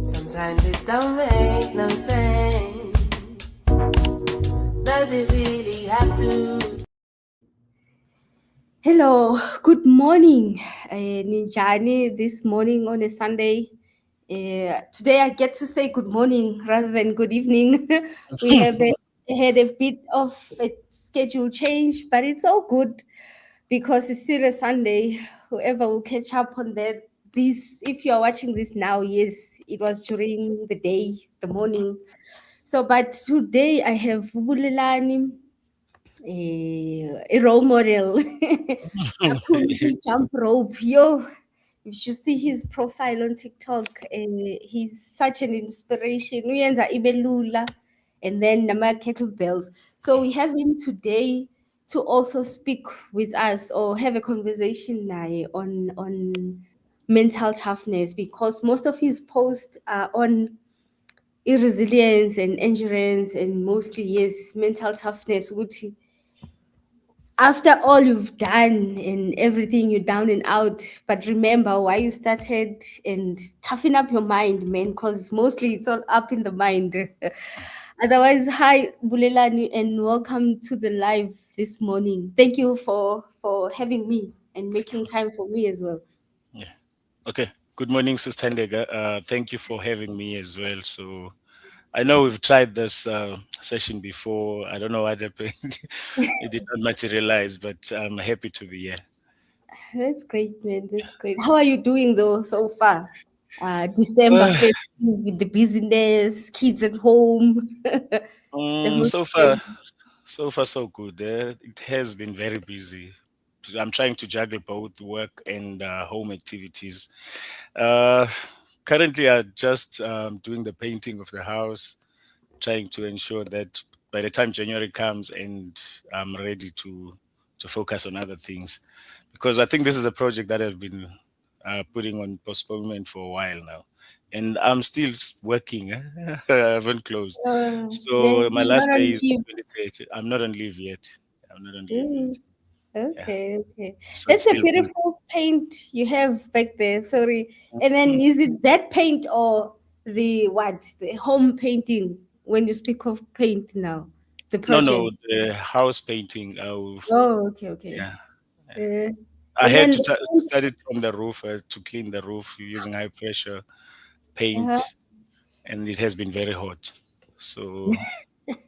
Sometimes it don't make no sense. Does it really have to? Hello, good morning, Ninjani. This morning on a Sunday. Today I get to say good morning rather than good evening. We have had a bit of a schedule change, but it's all good because it's still a Sunday. Whoever will catch up on that. This, if you are watching this now, yes, it was during the day, the morning. So, but today I have Bulelani, a role model. Kakhulu jump rope. Yo, you should see his profile on TikTok. He's such an inspiration. Uyenza ibelula and then nama kettlebells. So we have him today to also speak with us or have a conversation naye on mental toughness, because most of his posts are on resilience and endurance, and mostly yes, mental toughness. Ukuthi after all you've done and everything, you're down and out, but remember why you started and toughen up your mind, man, because mostly it's all up in the mind. Otherwise, hi Bulelani, and welcome to the live this morning. Thank you for having me and making time for me as well. Yeah. Okay. Good morning, Sister Thandeka. Thank you for having me as well. So I know we've tried this session before. I don't know what happened. It did not materialize, but I'm happy to be here. That's great, man. That's great. How are you doing though so far? December Uh, 1st with the business, kids at home, the whole so far, thing. so good. It has been very busy. I'm trying to juggle both work and home activities. Uh, Currently, I'm just doing the painting of the house, trying to ensure that by the time January comes and I'm ready to focus on other things, because I think this is a project that I've been putting on postponement for a while now, and I'm still working. I haven't closed, so my You're not last on day is leave. 23rd. I'm not on leave yet. I'm not on leave Mm, yet. Yeah, okay, okay. so it's That's a still busy. beautiful paint you have back there. Sorry. And then is it that paint or the what? The home painting when you speak of paint now? The No, no, project. the house painting. Oh, okay, okay. Yeah. Uh, I and had then to, the to paint. start it from the roof, to clean the roof using high pressure Uh-huh. paint, and it has been very hot. So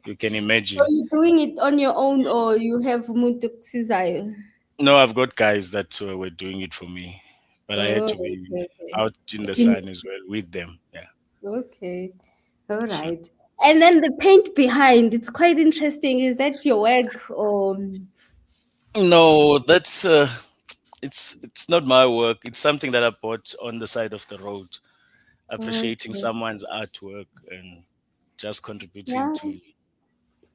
you can So imagine. you're doing it on your own or you have Muntu Sizayo? No, I've got guys that were doing it for me, but I had Oh, to be okay, okay. out in the In, sun as well with them. Yeah, okay. All sure. right. And then the paint behind, it's quite interesting. Is that your work or No, that's it's not my work. It's something that I bought on the side of the road, appreciating okay. someone's artwork and just contributing Yeah. to.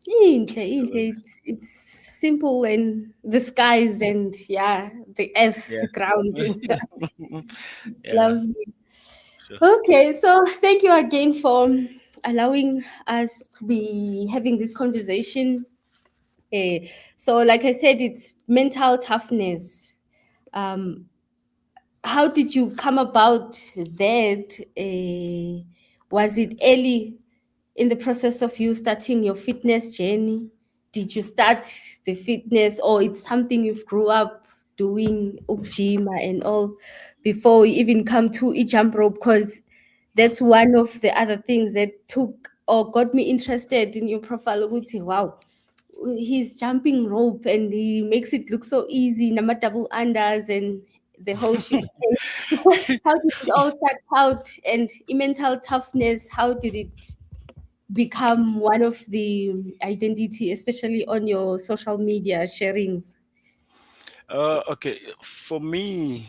Inhle, inhle. It's simple and the skies and yeah, the earth, Yeah. the ground. Yeah, Lovely. sure. Okay, so thank you again for allowing us to be having this conversation. So, like I said, it's mental toughness. Um, how did you come about that? Was it early in the process of you starting your fitness journey? Did you start the fitness, or it's something you've grew up doing, gym and all, before you even come to a jump rope? Because that's one of the other things that took or got me interested in your profile. Ukuthi, wow, he's jumping rope and he makes it look so easy, number double unders and the whole shit. So how did it all start out, and mental toughness, how did it become one of the identity, especially on your social media sharings? Okay, for me,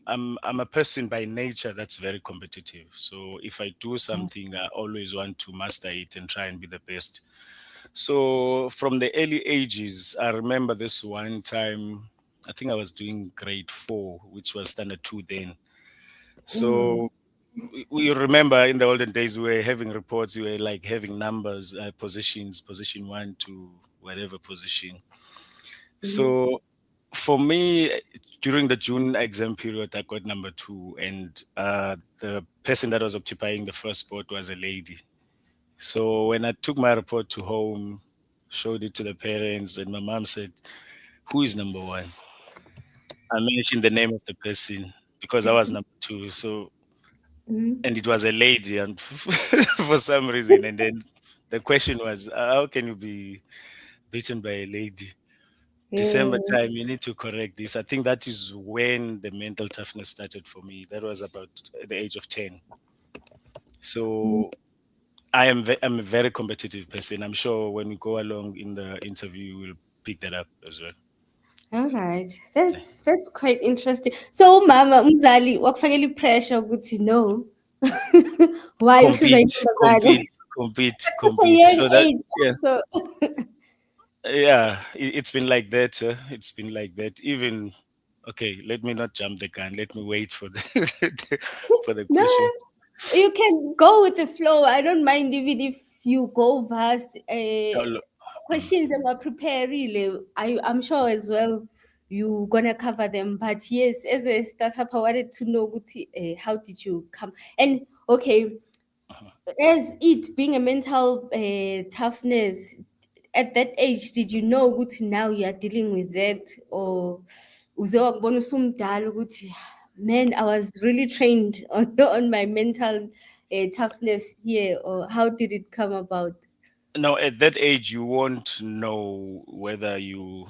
I'm a person by nature that's very competitive. So if I do something, I always want to master it and try and be the best. So from the early ages, I remember this one time. I think I was doing grade 4, which was standard 2 then. Mm, So we remember in the olden days we were having reports. We were like having numbers, positions, position 1 to whatever position. mhm. So For me, during the June exam period, I got number two, and the person that was occupying the first spot was a lady. So when I took my report to home, showed it to the parents, and my mom said, "Who is number one?" I mentioned the name of the person because I was number two. So, Mhm. and it was a lady, and for some reason, and then the question was, "How can you be beaten by a lady?" December Yeah. time, you need to correct this. I think that is when the mental toughness started for me. That was about at the age of 10. Mm. So I'm a very competitive person. I'm sure when we go along in the interview, we'll pick that up as well. All right. Yeah. That's quite interesting. So mama umzali wakufakela pressure ukuthi no. Why ufuna Compete, intombazane? compete, compete, At a compete. young So that, age yeah, also. yeah, it's been like that. It's been like that. Even, okay, let me not jump the gun. Let me wait for the, for the No, question. you can go with the flow. I don't mind even if you go vast. Oh, look. Questions and are prepared. Really, I'm sure as well. You gonna cover them, but yes, as a startup, I wanted to know how did you come and okay, as it being a mental toughness at that age, did you know ukuthi now you are dealing with that, or uze wakubona usumdala ukuthi man, I was really trained on on my mental toughness here, or how did it come about? Now, at that age, you won't know whether you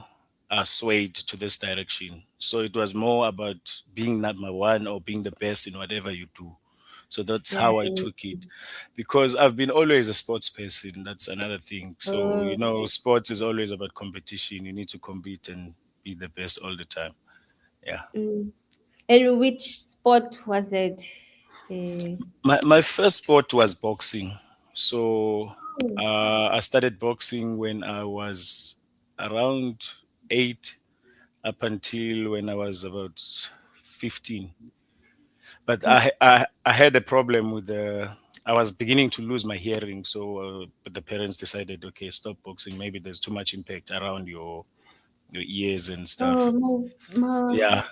are swayed to this direction. So it was more about being number one or being the best in whatever you do. So that's how I Right. took it. Because I've been always a sports person. That's another thing. So, Okay. sports is always about competition. You need to compete and be the best all the time. Yeah. Mm. And which sport was it? Uh, My first sport was boxing. So oh, I started boxing when I was around 8 up until when I was about 15. But I had a problem with I was beginning to lose my hearing. So but the parents decided, okay, stop boxing. Maybe there's too much impact around your ears and oh, stuff. my. Yeah.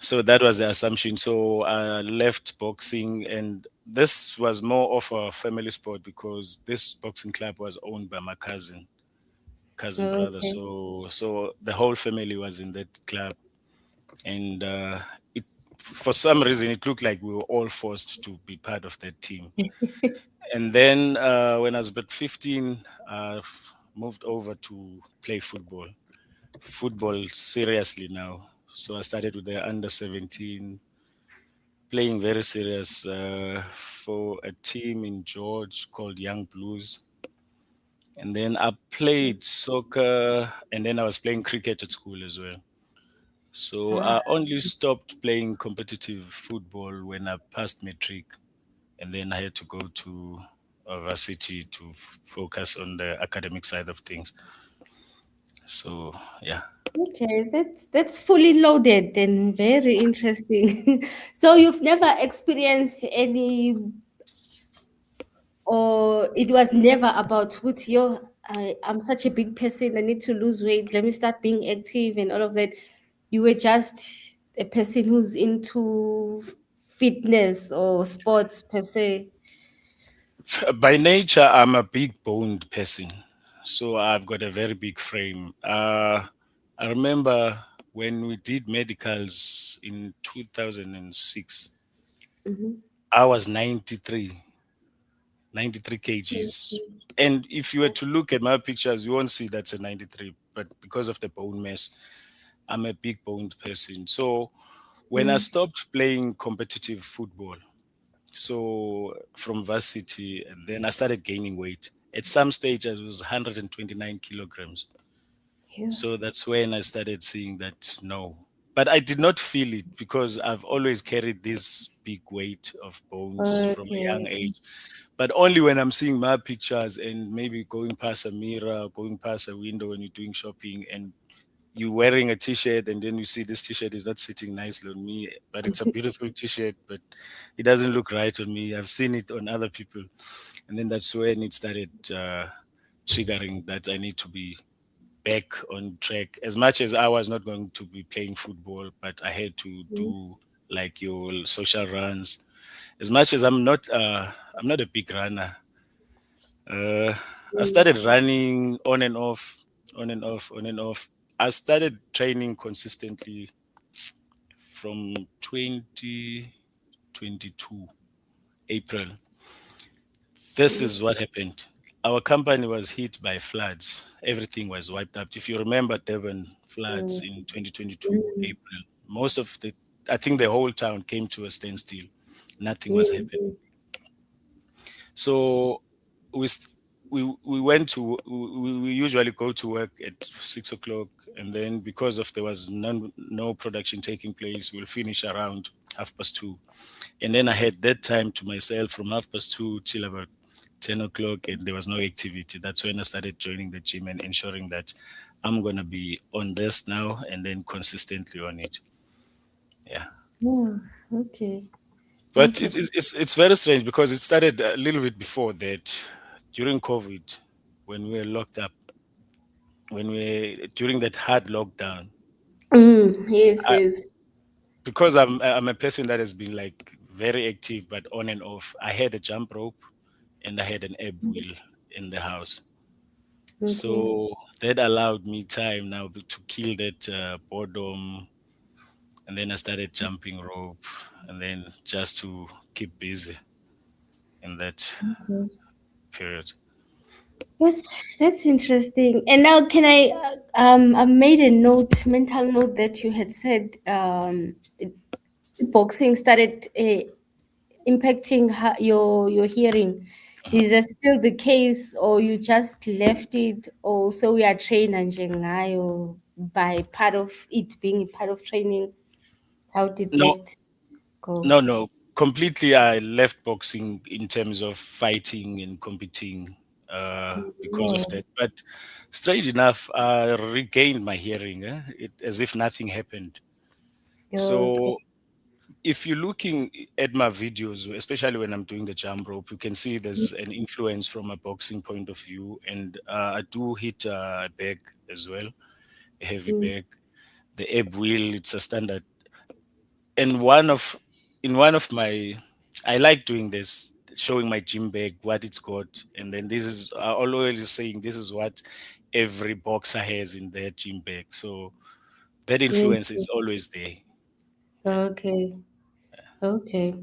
So that was the assumption. So I left boxing, and this was more of a family sport because this boxing club was owned by my cousin brother. Okay. So the whole family was in that club, and it for some reason it looked like we were all forced to be part of that team. And then when I was about 15, I moved over to play football seriously now. So I started with the under 17, playing very serious for a team in George called Young Blues. And then I played soccer, and then I was playing cricket at school as well. So Ah, I only stopped playing competitive football when I passed matric, and then I had to go to varsity to focus on the academic side of things. So yeah. okay, that's fully loaded and very interesting. So you've never experienced any, or it was never about with your I'm such a big person, I need to lose weight, let me start being active and all of that. You were just a person who's into fitness or sports per se. By nature, I'm a big boned person. So I've got a very big frame. I remember when we did medicals in 2006, Mhm. I was 93 kgs. And if you were to look at my pictures, you won't see that's a 93. But because of the bone mass, I'm a big boned person. So when I Mm. stopped playing competitive football, so from varsity, and then I started gaining weight. At some stage, I was 129 kilograms. Yeah. So that's when I started seeing that no. But I did not feel it because I've always carried this big weight of bones from a young Okay. age. But only when I'm seeing my pictures and maybe going past a mirror, going past a window when you're doing shopping, and you wearing a t-shirt, and then you see this t-shirt is not sitting nicely on me, but it's a beautiful t-shirt, but it doesn't look right on me. I've seen it on other people, and then that's when it started triggering that I need to be back on track. As much as I was not going to be playing football, but I had to Mm, do like your social runs. As much as I'm not a big runner. Uh, I mm, started running on and off, on and off, on and off. I started training consistently from 2022 April. This mm, is what happened. Our company was hit by floods. Everything was wiped out. If you remember Devon floods mm, in 2022 mm. April, most of the, I think the whole town came to a standstill. Nothing was Yes, happening. yes. So we st- we went to we usually go to work at 6 o'clock, and then because of there was no production taking place, we'll finish around 2:30, and then I had that time to myself from 2:30 till about 10 o'clock, and there was no activity. That's when I started joining the gym and ensuring that I'm gonna be on this now and then consistently on it. Yeah. Oh, okay. But Okay. it's very strange because it started a little bit before that, during COVID, when we were locked up, when we during that hard lockdown. Yes, I, yes. because I'm a person that has been like very active but on and off. I had a jump rope and I had an ebb wheel in the house, Okay. so that allowed me time now to kill that boredom. And then I started jumping rope, and then just to keep busy in that Okay. period. That's interesting. And now, can I made a note, mental note that you had said boxing started impacting your hearing. Is that still the case, or you just left it, or so we are trained njengayo by part of it being a part of training? How did No, that go? no. Completely, I left boxing in terms of fighting and competing because of No. that. But strange enough, I regained my hearing, as if nothing happened. Okay. So if you're looking at my videos, especially when I'm doing the jump rope, you can see there's an influence from a boxing point of view. And I do hit a bag as well, a heavy Mm, bag. The ebb wheel, it's a standard. And one of my, I like doing this, showing my gym bag what it's got, and then this is I always saying this is what every boxer has in their gym bag. So that yes. influence is always there. Yeah. Okay. Okay.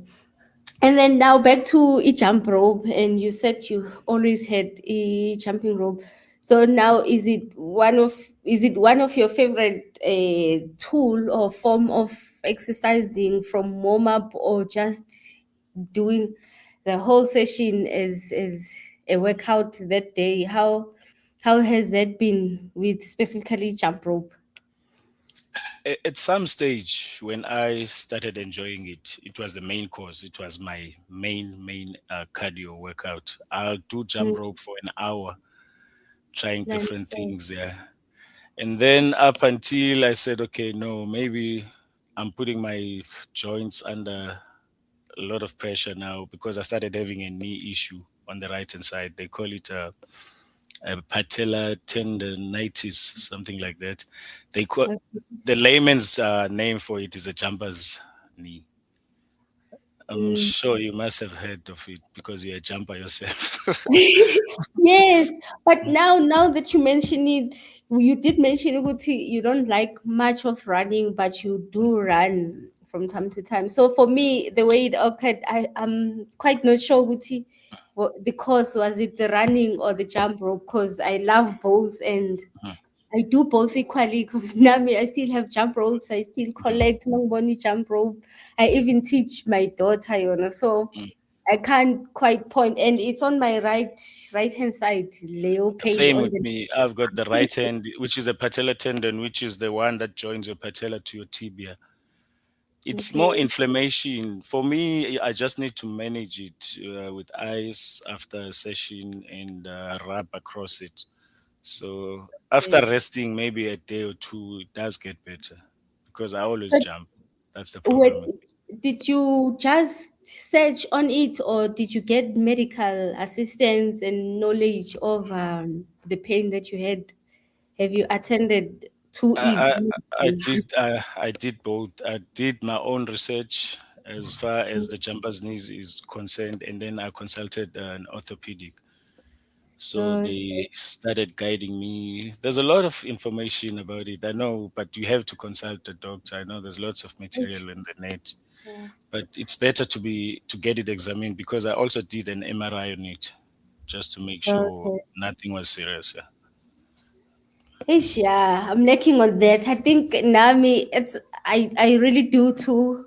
And then now back to a jump rope, and you said you always had a jumping rope. So now is it one of your favorite tool or form of exercising from warm up, or just doing the whole session as a workout that day? How has that been with specifically jump rope? At some stage when I started enjoying it, it was the main course. It was my main cardio workout. I'll do jump Mm, rope for an hour, trying I different understand. things. Yeah. And then up until I said, okay, no, maybe I'm putting my joints under a lot of pressure now because I started having a knee issue on the right hand side. They call it a patella tendonitis, something like that. They call the layman's name for it is a jumper's knee. I'm Okay. sure you must have heard of it because you're a jumper yourself. Yes, but now that you mention it, you did mention Uguti, you don't like much of running, but you do run from time to time. So for me, the way it occurred, I'm quite not sure, Uguti, what the cause was, it the running or the jump rope, because I love both and I do both equally. Because Nami, I still have jump ropes, I still collect Mangboni jump rope. I even teach my daughter, so I can't quite point, and it's on my right hand side, Leo pain Same on with the. me. I've got the right hand, which is the patella tendon, which is the one that joins your patella to your tibia. It's more Okay. inflammation. For me, I just need to manage it with ice after a session and rub across it. So after Okay. resting maybe a day or two, it does get better because I always But jump. That's the what problem with it. did you just search on it, or did you get medical assistance and knowledge of the pain that you had Have you attended to it? I, I did both. I did my own research as far as the jumpers knees is concerned, and then I consulted an orthopedic. So Uh, they started guiding me. There's a lot of information about it. I know, but you have to consult a doctor. I know there's lots of ish, material in the net, yeah. but it's better to get it examined because I also did an MRI on it just to make sure Okay. nothing was serious. Yeah. Ish, yeah, I'm lacking on that. I think Nami, I really do to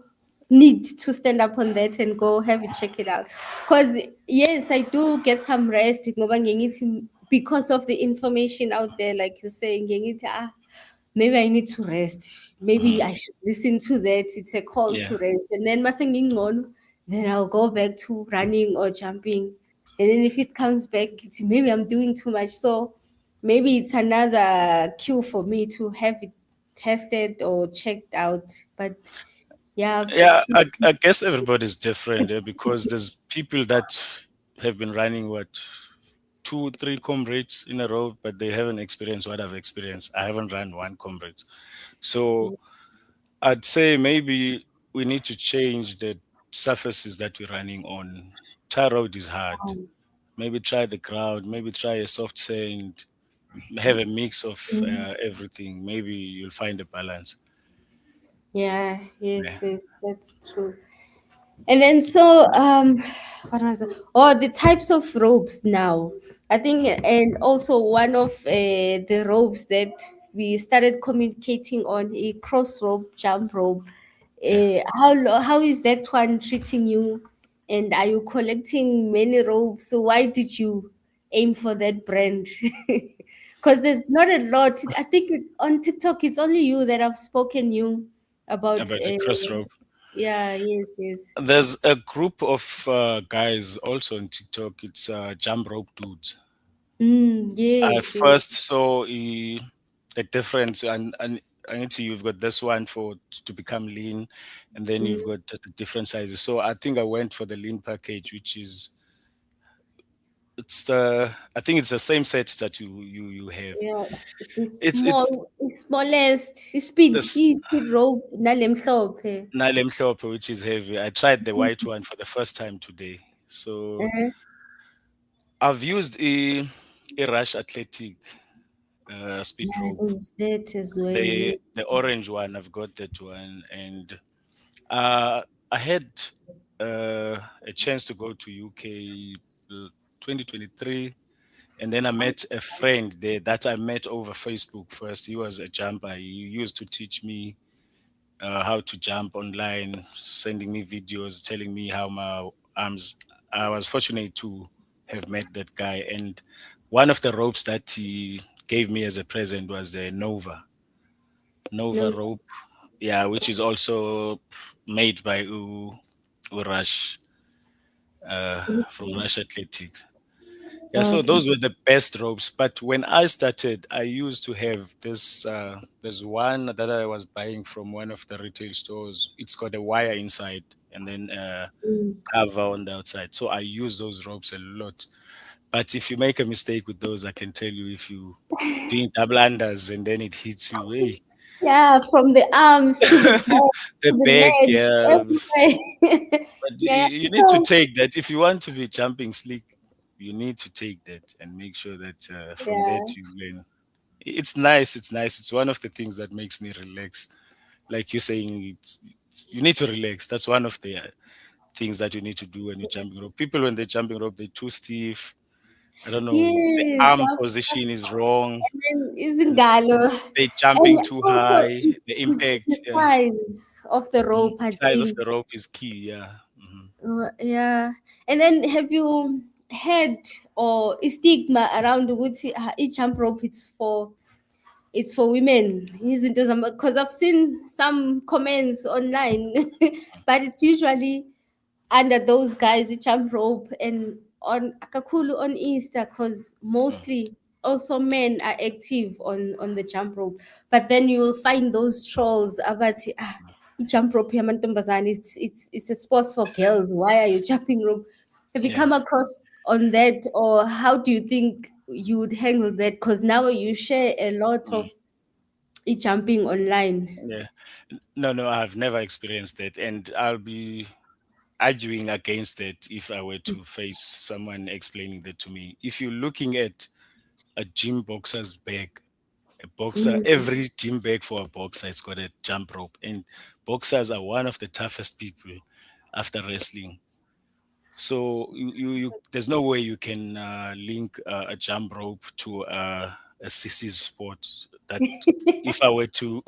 need to stand up on that and go have it check it out. Because yes, I do get some rest ngoba ngithi because of the information out there, like you're saying, ngithi, maybe I need to rest. Maybe Mhm. I should listen to that. It's a call Yeah. to rest. And then masengingcono, then I'll go back to running or jumping. And then if it comes back, it's maybe I'm doing too much. So maybe it's another cue for me to have it tested or checked out. But yeah, Yeah, I guess everybody's different because there's people that have been running what 2, 3 comrades in a row, but they haven't experienced what I've experienced. I haven't run one comrade. So I'd say maybe we need to change the surfaces that we're running on. Tar road is hard. Maybe try the ground, maybe try a soft sand, have a mix of everything. Maybe you'll find a balance. yeah, Yeah. yes, yes, that's true. And then so what was it? Oh, the types of ropes now. I think and also one of the ropes that we started communicating on a cross rope, jump rope. Yeah. How is that one treating you? And are you collecting many ropes? So why did you aim for that brand? Because there's not a lot. I think on TikTok it's only you that have spoken you about. About the cross rope. Yeah, yes, yes. There's a group of guys also on TikTok. It's jump rope dudes. I Yes, yes. first saw a difference, and I need to you've got this one for to become lean, and then Mm, you've got the different sizes. So I think I went for the lean package, which is it's the I think it's the same set that you have. yeah, the It's small, the smallest, speed, this speed rope, nalemhlophe. Nylem Shop, which is heavy. I tried the white one for the first time today. So Uh-huh. I've used a Rush Athletic speed Yeah, rope. there's that as well. Yeah. The orange one, I've got that one, and uh, I had a chance to go to UK 2023, and then I met a friend there that I met over Facebook first. He was a jumper. He used to teach me how to jump online, sending me videos, telling me how my arms. I was fortunate to have met that guy, and one of the ropes that he gave me as a present was the Nova No. rope, yeah, which is also made by Urash from Rush Athletics. Yeah, so Okay. those were the best ropes. But when I started, I used to have this. There's one that I was buying from one of the retail stores. It's got a wire inside and then a Mm. cover on the outside. So I use those ropes a lot. But if you make a mistake with those, I can tell you if you doing double unders and then it hits you, hey, Yeah, from the arms to the back the to the back, legs, yeah. everywhere. But Yeah. you need to So take that. If you want to be jumping slick, you need to take that and make sure that from yeah. that you learn. It's nice. It's nice. It's one of the things that makes me relax. Like you're saying, you need to relax. That's one of the things that you need to do when you're jumping rope. People, when they're jumping rope, they're too stiff. I don't know. The Yes. arm position is wrong. Izingalo. They're jumping And too also high. The it's impact, the size of the rope, I size of think. the rope is key. Yeah. Yeah. And then have you had or stigma around ukuthi each jump rope it's for women? Because I've seen some comments online, but it's usually under those guys the jump rope and on kakulu on Insta because Mm. mostly also men are active on the jump rope, but then you will find those trolls about jump rope yamantombazane, it's a sport for girls, why are you jumping rope? Have you Yeah. come across on that, or how do you think you would handle that? Because now you share a lot Mm, of jumping online. yeah. No, no, I've never experienced that, and I'll be arguing against that if I were to face someone explaining that to me. If you're looking at a gym boxer's bag, a boxer, Mm, every gym bag for a boxer, it's got a jump rope, and boxers are one of the toughest people after wrestling. So there's no way you can link a jump rope to a sissy's sport. That if I were to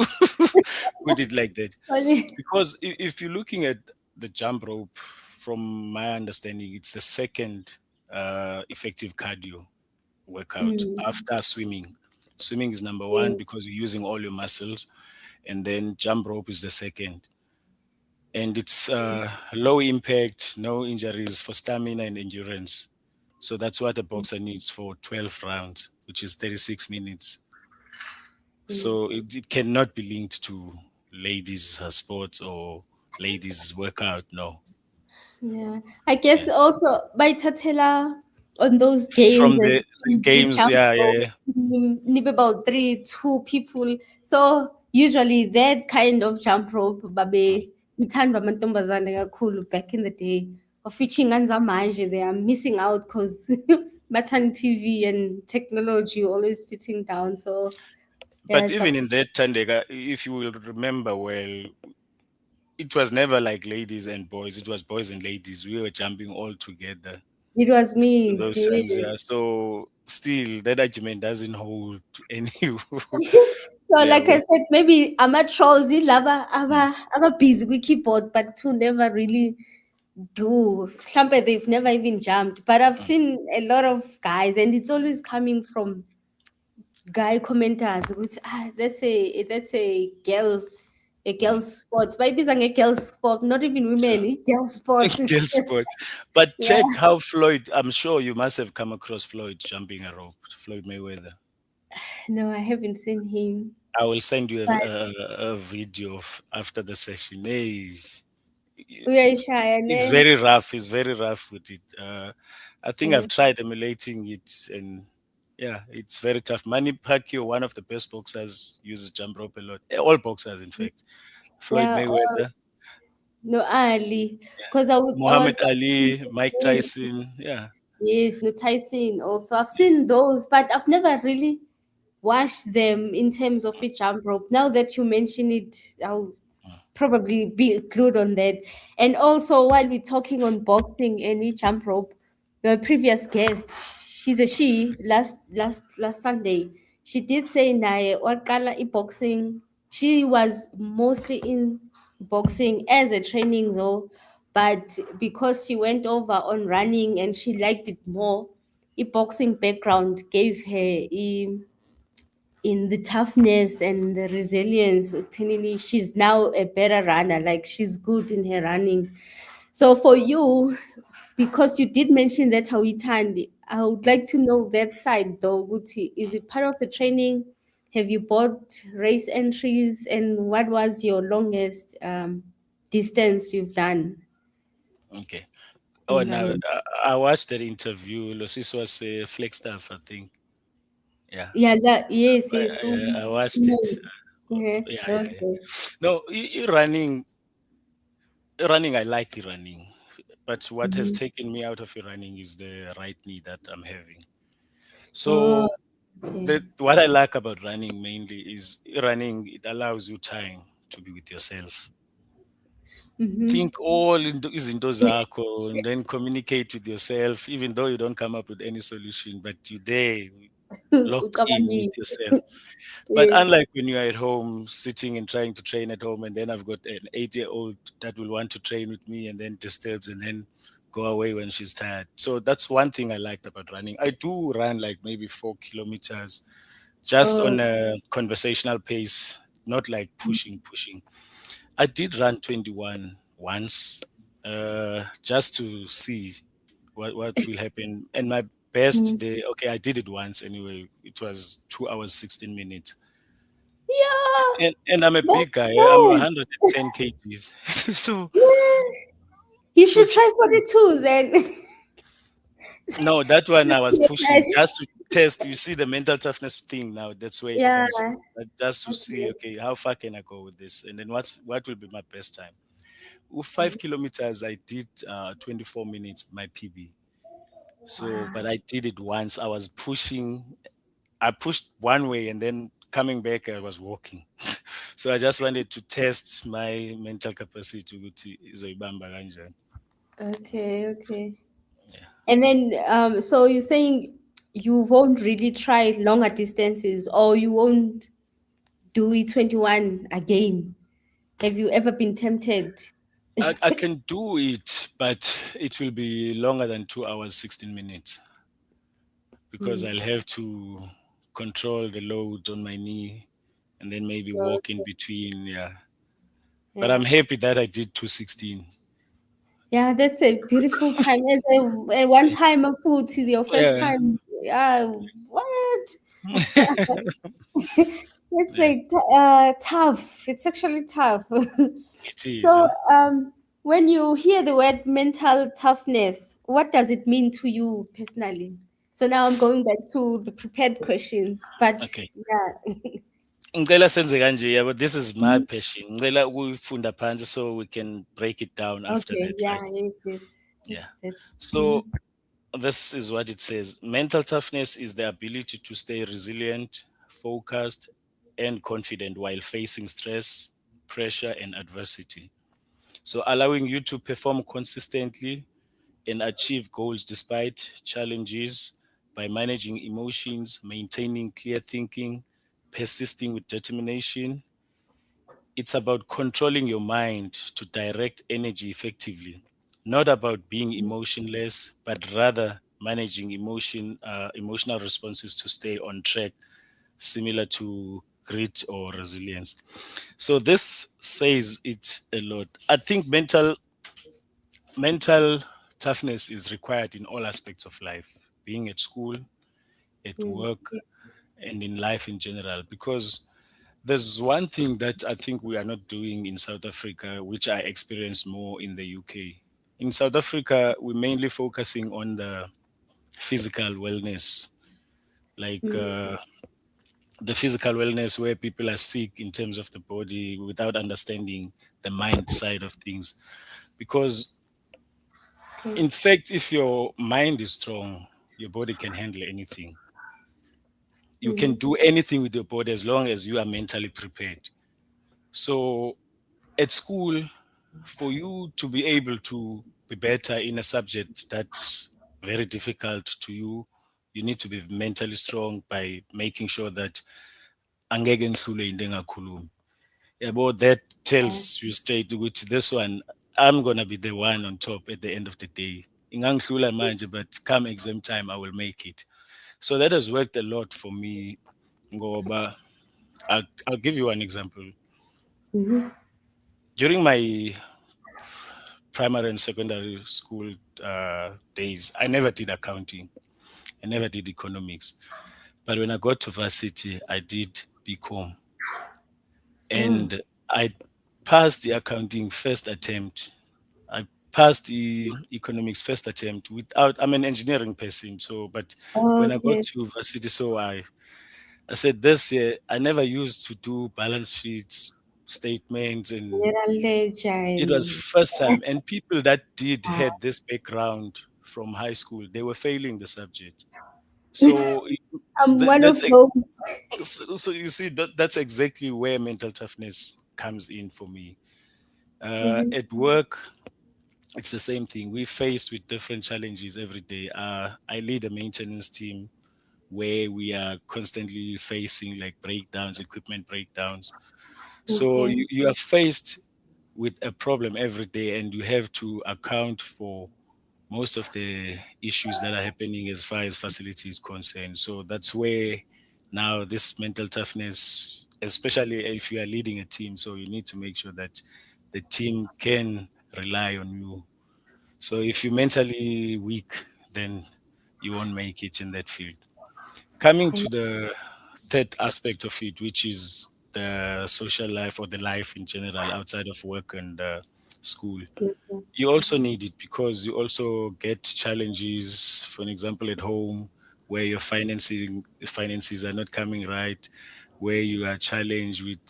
put it like that, Only- because if you're looking at the jump rope, from my understanding, it's the second effective cardio workout Mm, after swimming. Swimming is number one yes. because you're using all your muscles, and then jump rope is the second. And it's low impact, no injuries for stamina and endurance. So that's what a boxer needs for 12 rounds, which is 36 minutes. Mm. So it cannot be linked to ladies' sports or ladies' workout. No. Yeah, I guess Yeah. also by Tatela on those games From and the kids, it games, jump yeah, yeah, rope, yeah. maybe about three, two people. So usually that kind of jump rope, babe, ithandwa amantombazane kakhulu back in the day. Of which inganza manje, they are missing out because batan TV and technology always sitting down. So yeah, But it's even in that Thandeka, if you will remember well, it was never like ladies and boys. It was boys and ladies. We were jumping all together it was mixed. those Yeah. times. Yeah. So still, that argument doesn't hold any. So Yeah. like I said, maybe I'm a trolls lava Mm, aba busy with keyboard, but to never really do. Mhlampe they've never even jumped. But I've mm, seen a lot of guys, and it's always coming from guy commenters, which that's a mm. girl's sport. Maybe it's a girl's sport, not even women, girl sport. Girl sport. But Yeah. check how Floyd, I'm sure you must have come across Floyd jumping a rope, Floyd Mayweather. No, I haven't seen him. I will send you But a video of after the session. Hey, we are it's shy, and it's then very rough. It's very rough with it. I think yeah. I've tried emulating it, and yeah, it's very tough. Manny Pacquiao, one of the best boxers, uses jump rope a lot. All boxers, in fact. Floyd Yeah, Mayweather, no Ali, yeah. because I was Muhammad Ali, Mike Tyson, yeah. yes, no Tyson also. I've seen those, but I've never really watched them in terms of a jump rope. Now that you mention it, I'll probably be glued on that. And also, while we're talking on boxing and jump rope, your previous guest, she's a she. Last Sunday, she did say nae wakala boxing. She was mostly in boxing as a training though, but because she went over on running and she liked it more, a boxing background gave her in the toughness and the resilience. Uthenini, she's now a better runner, like she's good in her running. So for you, because you did mention that how Hawitandi, I would like to know that side though, Guti. Is it part of the training? Have you bought race entries, and what was your longest distance you've done Okay. Oh, in now running? I watched that interview. Losis was flex staff, I think. Yeah. Yeah, yes, yes. I watched it. Yeah, Yeah, yeah, yeah. okay. No, running, I like the running. But what has Mhm. taken me out of the running is the right knee that I'm having. Oh, So okay. what I like about running mainly is running, it allows you time to be with yourself. Mm-hmm. Think all izinto zakho and then communicate with yourself, even though you don't come up with any solution, but you're there locked in with Ucabangile. yourself. But Yes. unlike when you're at home sitting and trying to train at home, and then I've got an 8-year-old that will want to train with me and then disturbs and then go away when she's tired. So that's one thing I liked about running. I do run like maybe 4 kilometers just Oh, on a conversational pace, not like pushing. I did run 21 once, just to see what will happen. And my best mm. day, okay, I did it once anyway. It was 2 hours 16 minutes. Yeah, And I'm a big that's guy. I'm nice. 110 kgs. So Yeah. You to should try 16, 42 then. No, that one I was Yeah, pushing just to test. You see the mental toughness thing now. That's where it yeah, comes from. Just to see, okay. okay, how far can I go with this, and then what will be my best time? With 5 kilometers, I did 24 minutes my PB. So, Wow. but I did it once. I was pushing. I pushed one way, and then coming back, I was walking. So I just wanted to test my mental capacity ukuthi izoyibamba kanjani. Okay, okay. Yeah. And then, so you're saying you won't really try longer distances, or you won't do E21 again? Have you ever been tempted? I can do it, but it will be longer than 2 hours, 16 minutes because Mm. I'll have to control the load on my knee and then maybe walk in Okay. between. Yeah. But Yeah. I'm happy that I did 216. Yeah, that's a beautiful time. As a one time of food to your first Yeah. time. Yeah, what? It's Yeah. like tough. It's actually tough. It is. So, when you hear the word mental toughness, what does it mean to you personally? So now I'm going back to the prepared questions, but Okay. yeah. Ngicela senze kanje yabo, this is my Mhm. passion. Ngicela ukuyifunda phansi so we can break it down after Okay, that, yeah, right? yes, yes. Yeah. That's So this is what it says. Mental toughness is the ability to stay resilient, focused, and confident while facing stress, pressure, and adversity. So allowing you to perform consistently and achieve goals despite challenges by managing emotions, maintaining clear thinking, persisting with determination. It's about controlling your mind to direct energy effectively, not about being emotionless, but rather managing emotional responses to stay on track, similar to grit or resilience. So this says it a lot. I think mental toughness is required in all aspects of life, being at school, at mm, work, and in life in general, because there's one thing that I think we are not doing in South Africa, which I experienced more in the UK. In South Africa, we're mainly focusing on the physical wellness, like mm, the physical wellness where people are sick in terms of the body without understanding the mind side of things. Because, okay. in fact, if your mind is strong, your body can handle anything. You can Mm-hmm. do anything with your body as long as you are mentally prepared. So, at school, for you to be able to be better in a subject that's very difficult to you, you need to be mentally strong by making sure that angeke ngihlule into engakhulumi. Yabo, that Yeah. tells you straight which this one, I'm gonna be the one on top at the end of the day. Ingangihlula manje, but come exam time, I will make it. So that has worked a lot for me. Ngoba, I'll give you an example. Mm-hmm. During my primary and secondary school days, I never did accounting. I never did economics. But when I got to varsity, I did BCom. Oh, And I passed the accounting first attempt. I passed the economics first attempt without, I'm an engineering person. So, but when I got okay. to varsity, I said this year, I never used to do balance sheets, statements, and General it was ledger. first time, and people that did had this background from high school, they were failing the subject. So I'm one of that's those. so you see that's exactly where mental toughness comes in for me. Mhm. At work, it's the same thing. We're faced with different challenges every day. I lead a maintenance team where we are constantly facing like breakdowns, equipment breakdowns. So Okay. you are faced with a problem every day and you have to account for most of the issues that are happening as far as facility is concerned. So that's where now this mental toughness, especially if you are leading a team, so you need to make sure that the team can rely on you. So if you're mentally weak, then you won't make it in that field. Coming to the third aspect of it, which is the social life or the life in general outside of work and school. Okay. You also need it because you also get challenges, for an example, at home where your finances are not coming right, where you are challenged with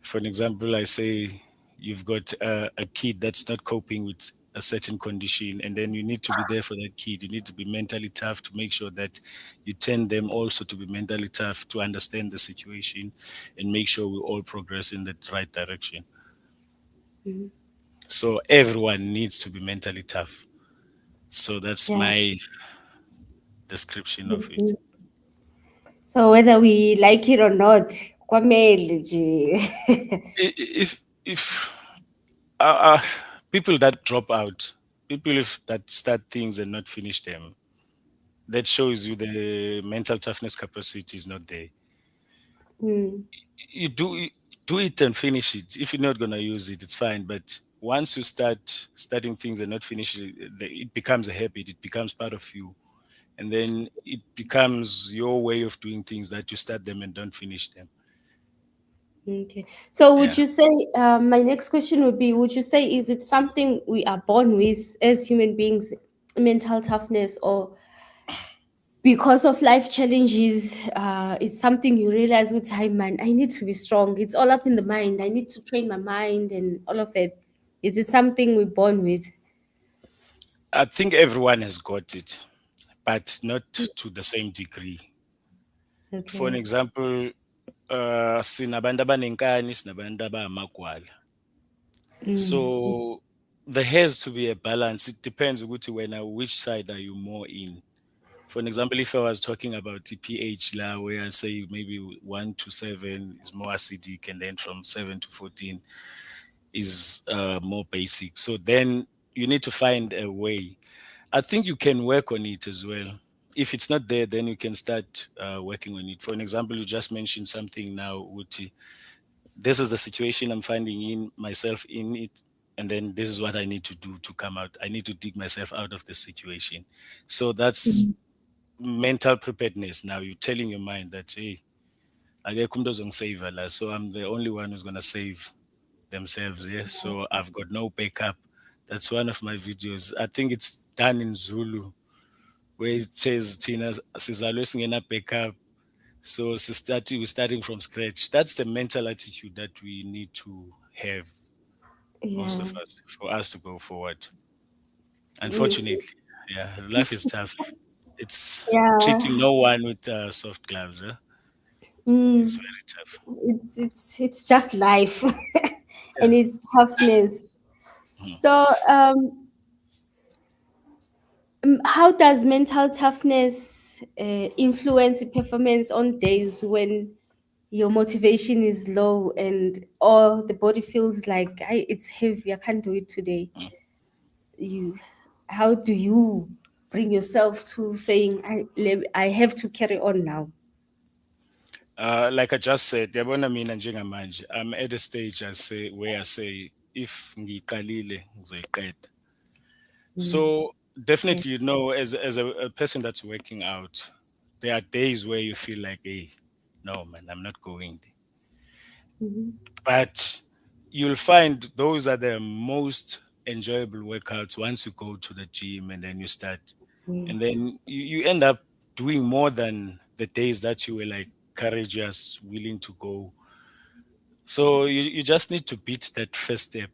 for an example, I say you've got a kid that's not coping with a certain condition, and then you need to be there for that kid. You need to be mentally tough to make sure that you turn them also to be mentally tough to understand the situation and make sure we all progress in the right direction. Mhm. So everyone needs to be mentally tough. So that's Yeah. my description of it. Mhm. So whether we like it or not, kwamele nje. If uh, people that drop out, people if that start things and not finish them, that shows you the mental toughness capacity is not there. Mm, You do it and finish it. If you're not gonna use it, it's fine. But once you start starting things and not finish it, it becomes a habit. It becomes part of you, and then it becomes your way of doing things that you start them and don't finish them. okay. So would Yeah. you say, my next question would be, would you say, is it something we are born with as human beings, mental toughness, or because of life challenges, it's something you realize with time, man, I need to be strong. It's all up in the mind. I need to train my mind and all of that. Is it something we're born with? I think everyone has got it, but not to the same degree. For an Okay. example, sinabantu abanenkani, sinabantu abamagwala. Mm. So there has to be a balance. It depends which side are you more in. For an example, if I was talking about the pH la, where I say maybe 1 to 7 is more acidic, and then from 7 to 14 is more basic. So then you need to find a way. I think you can work on it as well. If it's not there, then you can start working on it. For an example, you just mentioned something now, Uti. This is the situation I'm finding in myself in it, and then this is what I need to do to come out. I need to dig myself out of the situation. So that's Mm. mental preparedness. Now you're telling your mind that, hey, akekho umuntu ozongisave la, so I'm the only one who's gonna save themselves. Yeah. So I've got no backup. That's one of my videos. I think it's done in Zulu, where it says Tina sizalwe singena backup. So we're starting from scratch. That's the mental attitude that we need to have, most Yeah. of us, for us to go forward. Mm. Unfortunately, yeah, life is tough. It's treating Yeah. no one with soft gloves. It's Mm. very tough. It's just life, Yeah. and it's toughness. Mhm. So, how does mental toughness influence the performance on days when your motivation is low and or the body feels like it's heavy, I can't do it today? You, how do you bring yourself to saying I have to carry on now? Like I just said, yabona mina njengamanje, I'm at a stage where I say if ngiqalile ngizoyiqeda. Mm, So okay. definitely, as a person that's working out, there are days where you feel like, hey, no man, I'm not going there. Mhm. But you'll find those are the most enjoyable workouts once you go to the gym and then you start. And Yes. then you end up doing more than the days that you were like courageous, willing to go. So you just need to beat that first step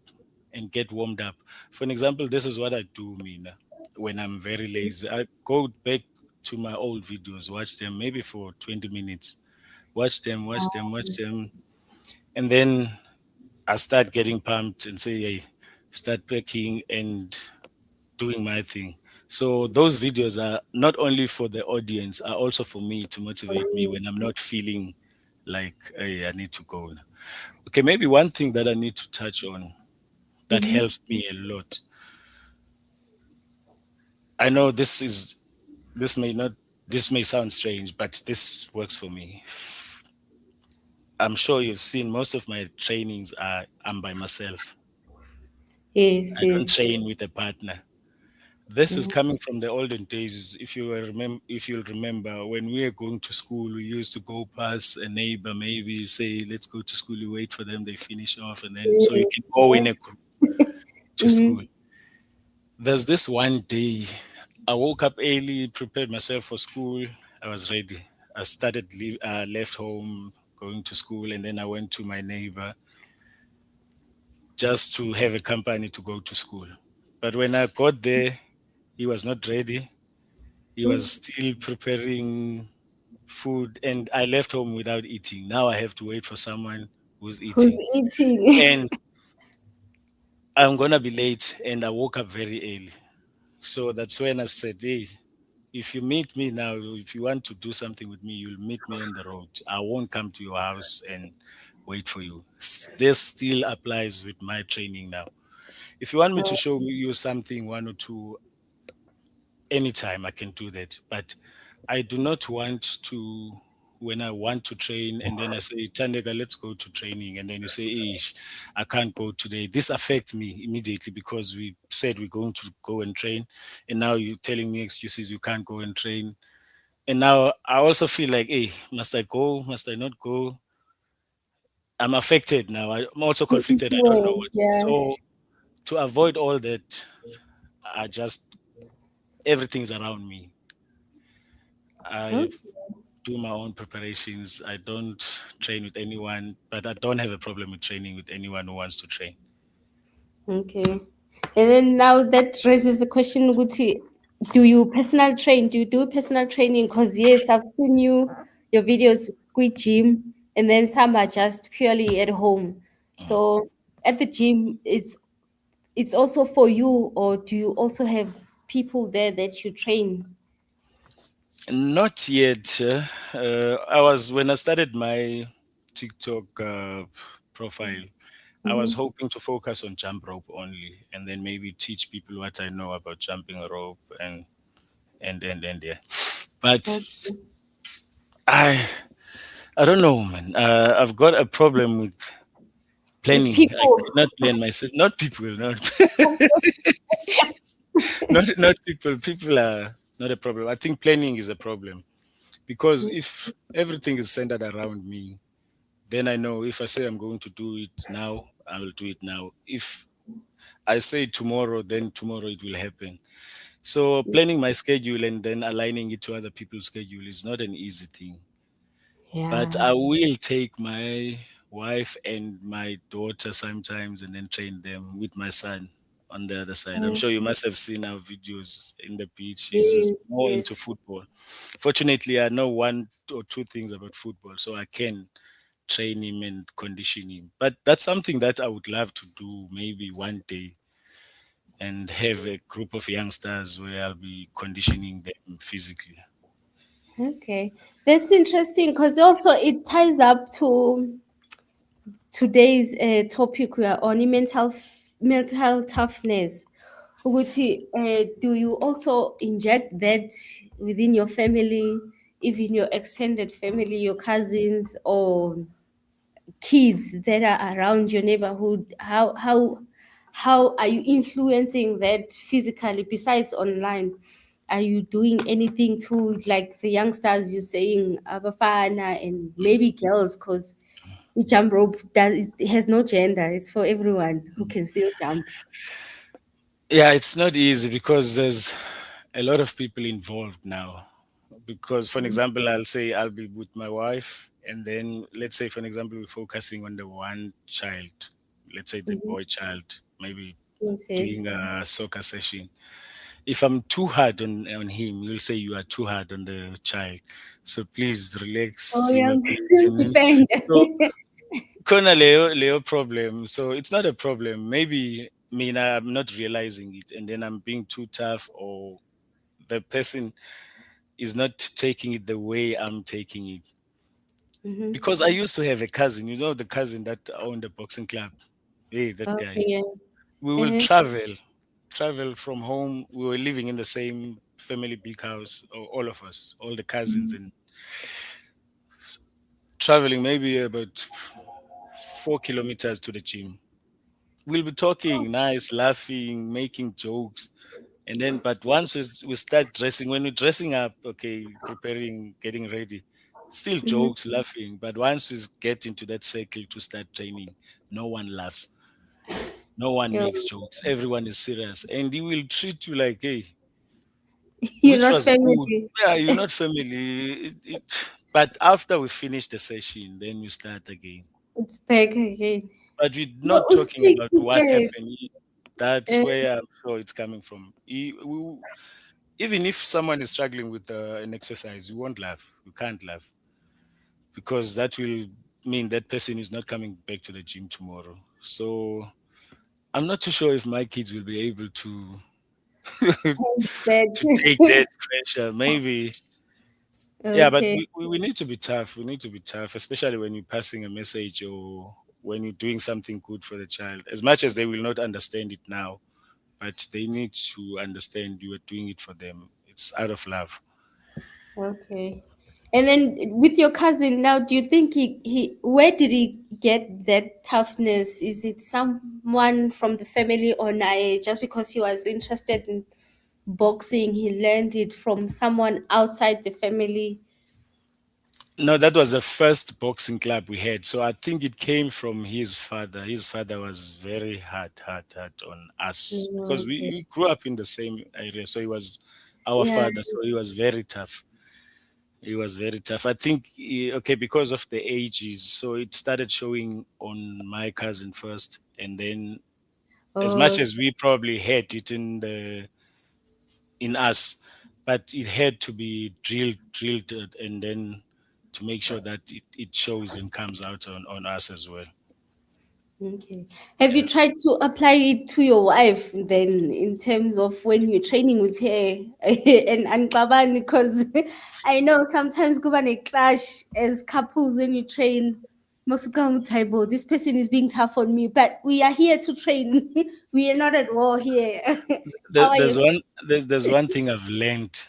and get warmed up. For an example, this is what I do, Mina, when I'm very lazy. I go back to my old videos, watch them maybe for 20 minutes, watch them, watch them, watch them. And then I start getting pumped and say, hey, start packing and doing my thing. So those videos are not only for the audience, are also for me to motivate me when I'm not feeling like, hey, I need to go. Okay, maybe one thing that I need to touch on that Mm-hmm. helps me a lot. I know this may not this may sound strange, but this works for me. I'm sure you've seen most of my trainings are I'm by myself. Yes, I don't yes. train with a partner. This is Mhm. coming from the olden days. If you'll remember, when we were going to school, we used to go past a neighbor, maybe say, "Let's go to school." You wait for them, they finish off, and then so you Yes, can go in a group. to school. Mm-hmm. There's this one day I woke up early, prepared myself for school. I was ready. I left home, going to school, and then I went to my neighbor just to have a company to go to school. But when I got there, he was not ready. He was still preparing food, and I left home without eating. Now I have to wait for someone who's Who's eating. eating? And I'm gonna be late, and I woke up very early. So that's when I said, hey, if you meet me now, if you want to do something with me, you'll meet me on the road. I won't come to your house and wait for you. This still applies with my training now. If you want me to show you something, one or two, anytime I can do that. But I do not want to, when I want to train and then I say, Thandeka, let's go to training. And then you say, Ish, I can't go today. This affects me immediately because we said we're going to go and train. And now you're telling me excuses, you can't go and train. And now I also feel like, hey, must I go? Must I not go? I'm affected now. I'm also conflicted. I don't know what. Influence, yeah. So to avoid all that, I just, everything's around me. I Okay. do my own preparations. I don't train with anyone, but I don't have a problem with training with anyone who wants to train. Okay. And then now that raises the question, Guti, do you personal train? Do you do personal training? Because yes, I've seen your videos with gym, and then some are just purely at home. Mm. So at the gym, it's also for you, or do you also have people there that you train? Not yet. I was when I started my TikTok profile. I was Mm-hmm. hoping to focus on jump rope only, and then maybe teach people what I know about jumping rope and yeah. But I I don't know, man. I've got a problem with With planning. I people. cannot plan myself. Not people. Not not people. People are not a problem. I think planning is a problem because if everything is centered around me, then I know if I say I'm going to do it now, I will do it now. If I say tomorrow, then tomorrow it will happen. So planning my schedule and then aligning it to other people's schedule is not an easy thing. But Yeah. I will take my wife and my daughter sometimes and then train them with my son on the other side. I'm Mm. sure you must have seen our videos in the beach. He's Yes, more into yes. football. Fortunately, I know one or two things about football, so I can train him and condition him. But that's something that I would love to do maybe one day and have a group of youngsters where I'll be conditioning them physically. Okay. That's interesting because also it ties up to today's topic we are on mental toughness. Ukuthi, do you also inject that within your family, even your extended family, your cousins or kids that are around your neighborhood? How are you influencing that physically besides online? Are you doing anything to like the youngsters you're saying abafana and maybe girls because jump rope does it has no gender, it's for everyone who can still jump. Yeah, it's not easy because there's a lot of people involved now. Because, for an example, I'll say I'll be with my wife, and then let's say, for an example, we're focusing on the one child, let's say the Mhm. boy child, maybe Yes, yes. doing a soccer session. If I'm too hard on him, you'll say you are too hard on the child. So please relax, Oh swim yeah. a bit. Depend. So Kona Leo problem. So it's not a problem. Maybe me I'm not realizing it, and then I'm being too tough, or the person is not taking it the way I'm taking it. Hmm. Because I used to have a cousin, the cousin that owned a boxing club. Hey, that Okay, guy. yeah. We will Uh-huh. travel from home. We were living in the same family big house, all of us, all the cousins, and traveling maybe about 4 kilometers to the gym. We'll be talking nice, laughing, making jokes. And then, but once we start dressing, when we're dressing up, okay, preparing, getting ready, still Mhm. jokes, laughing. But once we get into that circle to start training, no one laughs. No one Yeah. makes jokes. Everyone is serious, and he will treat you like, hey, You're which not was good. family. Yeah, you're not family. But after we finish the session, then we start again. It's back again. But we're So not talking strict about what again. happened. That's where I'm sure it's coming from. Even if someone is struggling with an exercise, you won't laugh. You can't laugh because that will mean that person is not coming back to the gym tomorrow. So I'm not too sure if my kids will be able to That. to take that pressure. Maybe. Yeah, but Okay. we need to be tough. We need to be tough, especially when you're passing a message or when you're doing something good for the child. As much as they will not understand it now, but they need to understand you are doing it for them. It's out of love. Okay. And then with your cousin now, do you think he where did he get that toughness? Is it someone from the family or nae? Just because he was interested in boxing, he learned it from someone outside the family. No, that was the first boxing club we had. So I think it came from his father. His father was very hard on us because Okay. we grew up in the same area. So he was our Yeah. father. So he was very tough. He was very tough. I think, okay, because of the ages, so it started showing on my cousin first, and then as much Oh, as we probably had it in us, but it had to be drilled, and then to make sure that it shows and comes out on us as well. okay. Have you Yeah. tried to apply it to your wife then in terms of when you're training with her and Anqabani? Because I know sometimes go a clash as couples when you train. Masukang Taibo, this person is being tough on me, but we are here to train. We are not at war here. How There, are there's you? one there's one thing I've learned.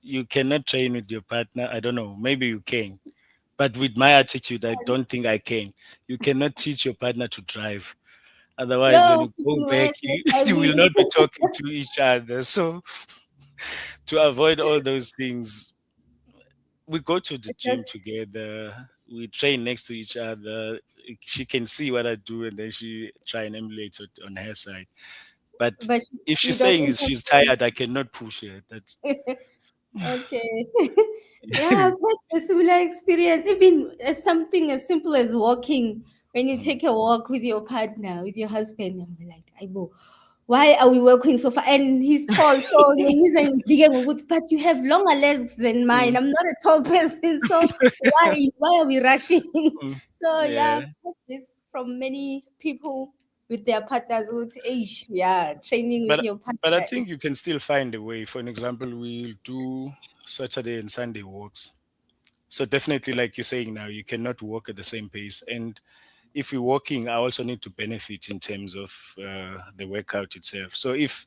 You cannot train with your partner. I don't know. Maybe you can, but with my attitude, I don't think I can. You cannot teach your partner to drive. Otherwise, when Yo, you go freaking back, West, you, I you will mean, not be talking to each other. So, to avoid all those things, we go to the gym just together. We train next to each other. She can see what I do, and then she try and emulate it on her side. But but if you she's don't saying is she's interfere. tired, I cannot push her. That's Okay. Yeah, I've had a similar experience. Even something as simple as walking. When you Mhm. take a walk with your partner, with your husband, I'm like, Aibo, why are we walking so far? And he's tall, so bigger, but you have longer legs than mine. Mm, I'm not a tall person, so why are we rushing? mm, So yeah, yeah. I've heard this from many people with their partners with age. Yeah, training with But your but I partner. think you can still find a way. For an example, we'll do Saturday and Sunday walks. So definitely, like you're saying now, you cannot walk at the same pace. And if we're walking, I also need to benefit in terms of the workout itself. So if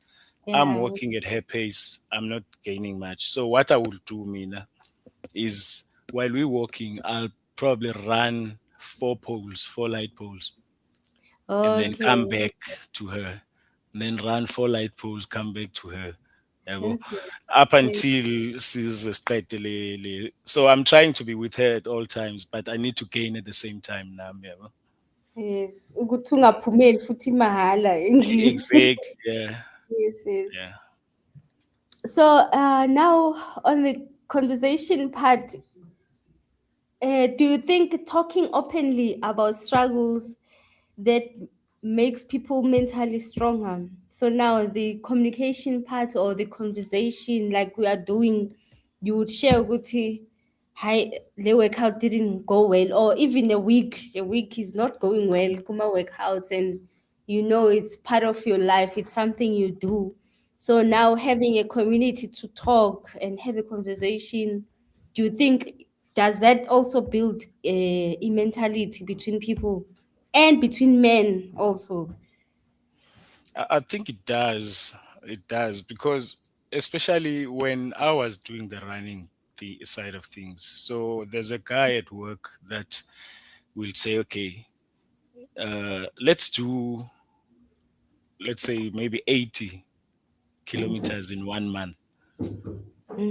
I'm Yeah. walking at her pace, I'm not gaining much. So what I will do, Mina, is while we're walking, I'll probably run 4 poles, 4 light poles, and then Okay. come back to her. And then run 4 light poles, come back to her. Yabo. Okay. Up Yes. until she's straight. So I'm trying to be with her at all times, but I need to gain at the same time now. Yabo. Yes. Ukuthi ungaphumeli futhi mahhala endlini. Exactly. Yeah. Yes, yes. Yeah. So now on the conversation part, do you think talking openly about struggles that makes people mentally stronger? So now the communication part or the conversation, like we are doing, you would share with hi the workout didn't go well, or even a week is not going well, kuma workouts, and you know it's part of your life, it's something you do. So now having a community to talk and have a conversation, do you think does that also build a mentality between people and between men also? I think it does. It does because especially when I was doing the running the side of things. So there's a guy at work that will say, okay, let's say maybe 80 kilometers in 1 month.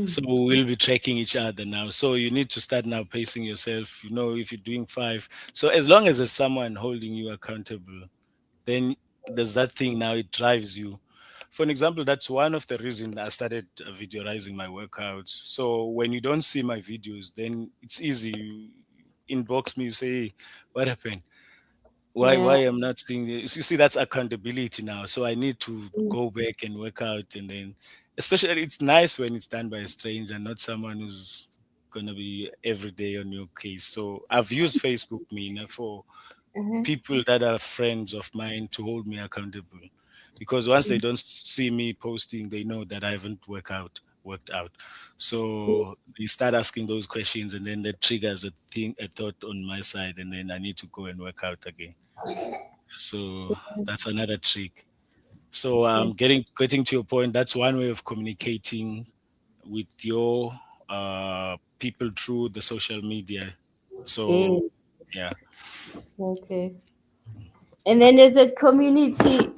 So Mm. we'll be tracking each other now. So you need to start now pacing yourself. You know, if you're doing 5. So as long as there's someone holding you accountable, then there's that thing now, it drives you. For an example, that's one of the reasons I started videoizing my workouts. So when you don't see my videos, then it's easy. You inbox me, you say, "Hey, what happened? Why Yeah. I'm not seeing this?" You see, that's accountability now. So I need to Mm. go back and work out, and then, especially, it's nice when it's done by a stranger, not someone who's gonna be every day on your case. So I've used Facebook Mina for Uh-huh. people that are friends of mine to hold me accountable, because once they don't see me posting, they know that I haven't worked out. So they start asking those questions, and then that triggers a thought on my side, and then I need to go and work out again. So that's another trick. So Yeah. getting to your point, that's one way of communicating with your people through the social media. So Yes. yeah. Okay. And then there's a community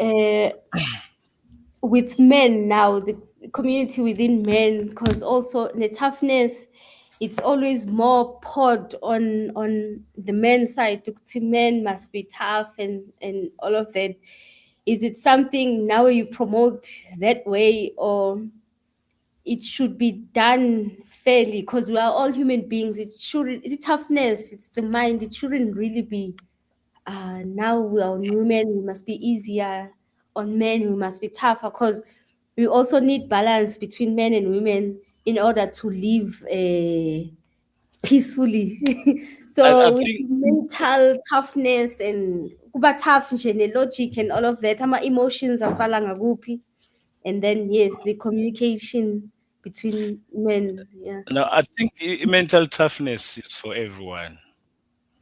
with men now, the community within men, because also the toughness, it's always more poured on the men's side. The men must be tough and all of that. Is it something now you promote that way, or it should be done fairly? Because we are all human beings. It should, the toughness, it's the mind. It shouldn't really be now we are on women, we must be easier. On men, we must be tougher, because we also need balance between men and women in order to live peacefully. I So with think mental toughness and kuba tough nje logic and all of that, ama emotions asala ngakuphi, and then yes, the communication between men. Yeah. no, I think mental toughness is for everyone,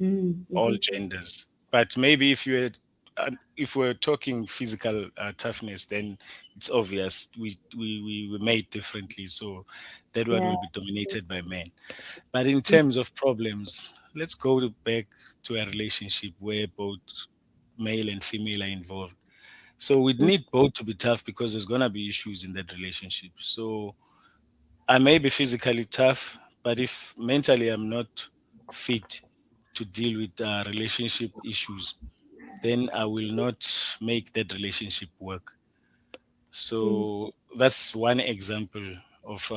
Mm, all mhm. genders. But maybe if we're talking physical toughness, then it's obvious we made differently. So that one Yeah. will be dominated by men. But in terms of problems, let's go back to a relationship where both male and female are involved. So we Mm, need both to be tough, because there's gonna be issues in that relationship. So I may be physically tough, but if mentally I'm not fit to deal with relationship issues, then I will not make that relationship work. mm. So that's one example of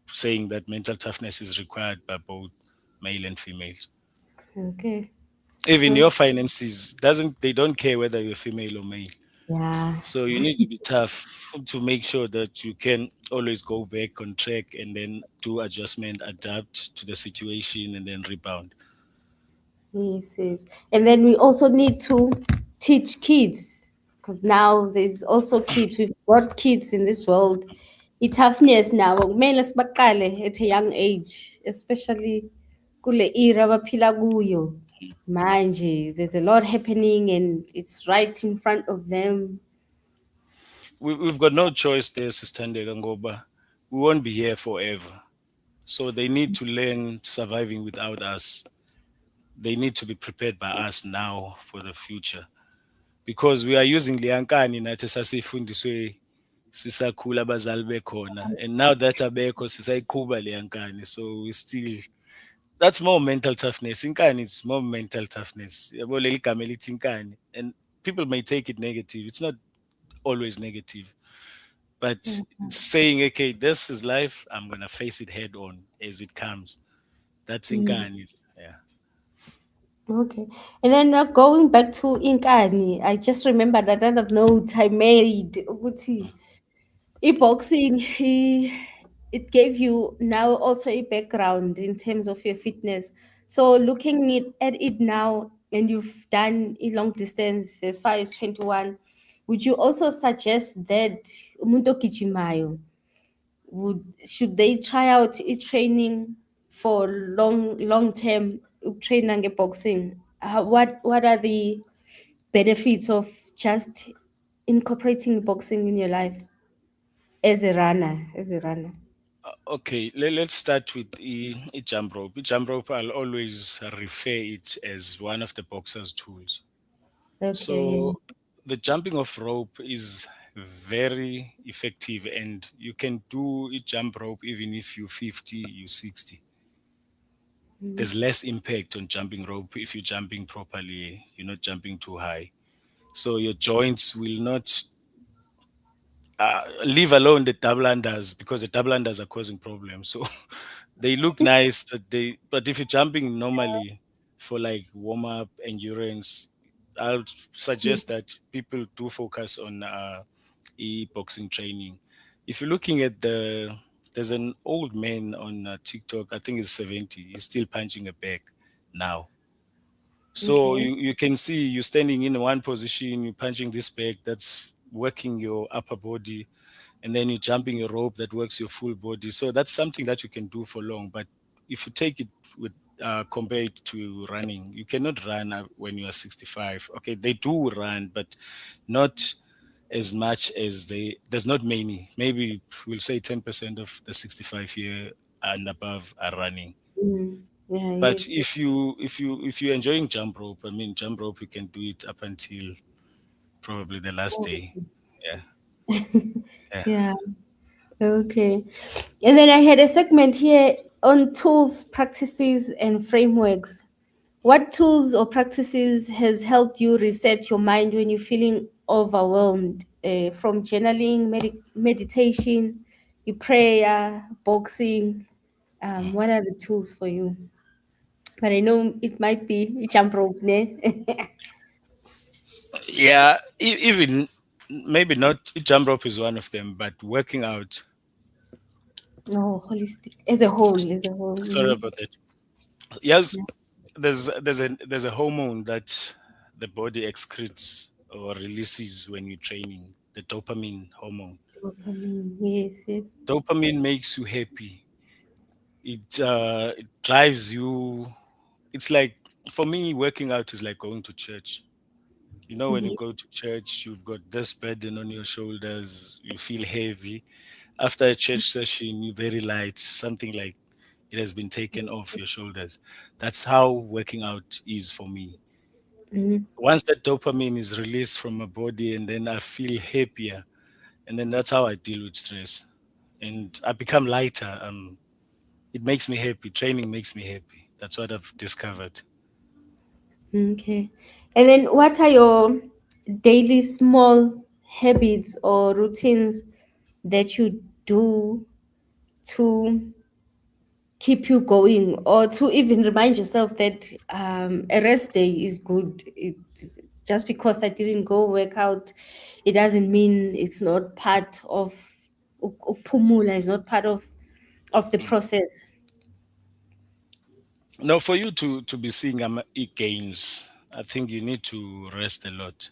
saying that mental toughness is required by both male and females. Okay. Even Okay. your finances doesn't they don't care whether you're female or male. Yeah. So you need to be tough to make sure that you can always go back on track, and then do adjustment, adapt to the situation, and then rebound. Yes, yes. And then we also need to teach kids, because now there's also kids. We've got kids in this world. I-toughness now kumele sibaqale at a young age, especially kule era baphila kuyo. Manje, there's a lot happening and it's right in front of them. We've got no choice there, Sister Thandeka, ngoba we won't be here forever. So they need to learn surviving without us. They need to be prepared by us now for the future, because we are using liyankani nathi sasifundiswe sisakhula abazali bekhona, and now that abekho sisayiqhuba liyankani. So we still, that's more mental toughness. Inkani, it's more mental toughness. Yabo leli gama elithi inkani, and people may take it negative. It's not always negative, but it's saying, okay, this is life, I'm gonna face it head on as it comes. That's Mm. inkani. Yeah. Okay. And then going back to Inkani, I just remembered another note I made. Ukuthi, boxing, it gave you now also a background in terms of your fitness. So looking at it now, and you've done a long distance as far as 21, would you also suggest that umuntu ogijimayo should they try out training for long term trainer boxing? What are the benefits of just incorporating boxing in your life as a runner? As a runner. Okay, let's start with the jump rope. The jump rope, I'll always refer it as one of the boxer's tools. Okay. So the jumping off rope is very effective, and you can do a jump rope even if you're 50, you're 60. Mm. There's less impact on jumping rope if you're jumping properly, you're not jumping too high. So your joints will not leave alone the double unders because the double unders are causing problems. So they look nice, but if you're jumping normally for like warm up endurance, I'll suggest that people do focus on e-boxing training. If you're looking at there's an old man on TikTok. I think he's 70. He's still punching a bag now. So Okay. you can see you standing in one position, you're punching this bag that's working your upper body, and then you're jumping a rope that works your full body. So that's something that you can do for long. But if you take it with compare it to running, you cannot run when you are 65. Okay, they do run, but not as much as there's not many. Maybe we'll say 10% of the 65 year and above are running. Mm. Yeah, But yes. if you're enjoying jump rope, I mean jump rope, you can do it up until probably the last day. Yeah, yeah. Yeah. Okay. And then I had a segment here on tools, practices, and frameworks. What tools or practices has helped you reset your mind when you're feeling overwhelmed? From journaling, meditation, your prayer, boxing. What are the tools for you? But I know it might be jump rope, ne? Yeah, even maybe not jump rope is one of them, but working out. No, holistic as a whole, as a whole. Sorry Mhm. about that. Yes, Yeah. there's a hormone that the body excretes or releases when you're training, the dopamine hormone. Dopamine. Yes, yes. Dopamine makes you happy. It drives you. It's like for me, working out is like going to church. You know, when you Mhm. go to church, you've got this burden on your shoulders, you feel heavy. After a church session, you're very light, something like it has been taken off your shoulders. That's how working out is for me. Mhm. Once that dopamine is released from my body, and then I feel happier, and then that's how I deal with stress. And I become lighter. It makes me happy. Training makes me happy. That's what I've discovered. Okay. And then what are your daily small habits or routines that you do to keep you going or to even remind yourself that a rest day is good? Just because I didn't go work out, it doesn't mean it's not part of upumula is not part of the Mm. process. Now, for you to be seeing gains, I think you need to rest a lot.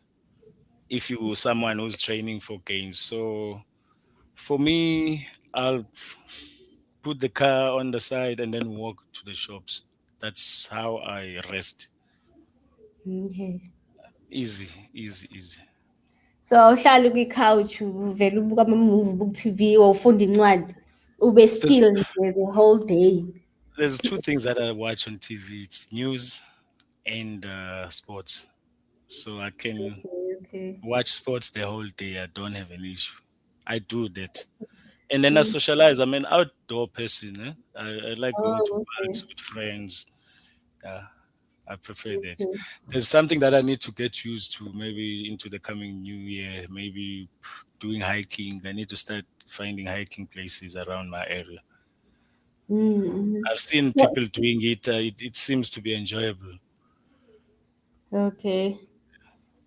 If you someone who's training for gains, so for me, I'll put the car on the side and then walk to the shops. That's how I rest. Okay. Easy, easy, easy. So awuhlali kwi-couch uvele ubuka ama-movie, ubuka i-T_V or ufunda incwadi, ube There's still nje the whole day. there's two things that I watch on TV. It's news and sports. So I can Okay, okay. watch sports the whole day. I don't have an issue. I do that. And then I Mm. socialize. I'm an outdoor person. I like going to Oh, parks okay. with friends. Yeah, I prefer that. Okay. There's something that I need to get used to maybe into the coming new year, maybe doing hiking. I need to start finding hiking places around my area. Mm, mhm. I've seen What? people doing it. It seems to be enjoyable. Okay.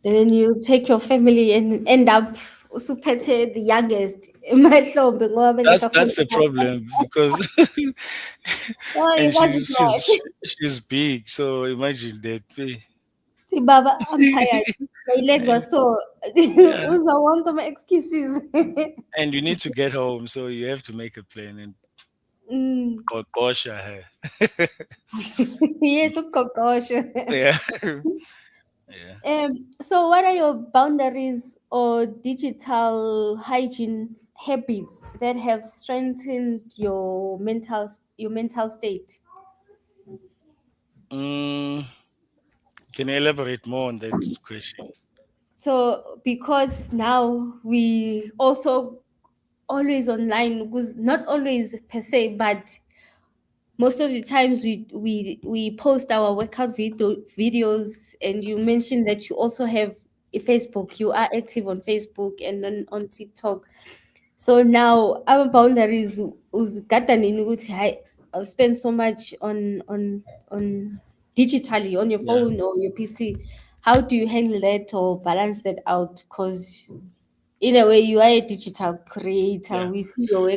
And then you take your family and end up usuphethe the youngest emahlombe ngoba That's bengekafuni the ukuhamba. problem because Oh, you and got it right. she's big, so imagine that. See, Baba, I'm tired. My legs are And sore. yeah, Uza wonke ama-excuses. and you need to get home, so you have to make a plan and Mm. kosha her. Yes, ukokosho. Yeah, yeah. So what are your boundaries or digital hygiene habits that have strengthened your mental state? Mm, can you elaborate more on that question? So because now we also always online, because not always per se, but most of the times we post our workout videos, and you mentioned that you also have Facebook. You are active on Facebook and then on TikTok. So now our boundaries uzigada nini ukuthi hayi I'll spend so much on digitally on your Yeah. phone or your PC. How do you handle that or balance that out? Because in a way you are a digital creator. Yeah. We see your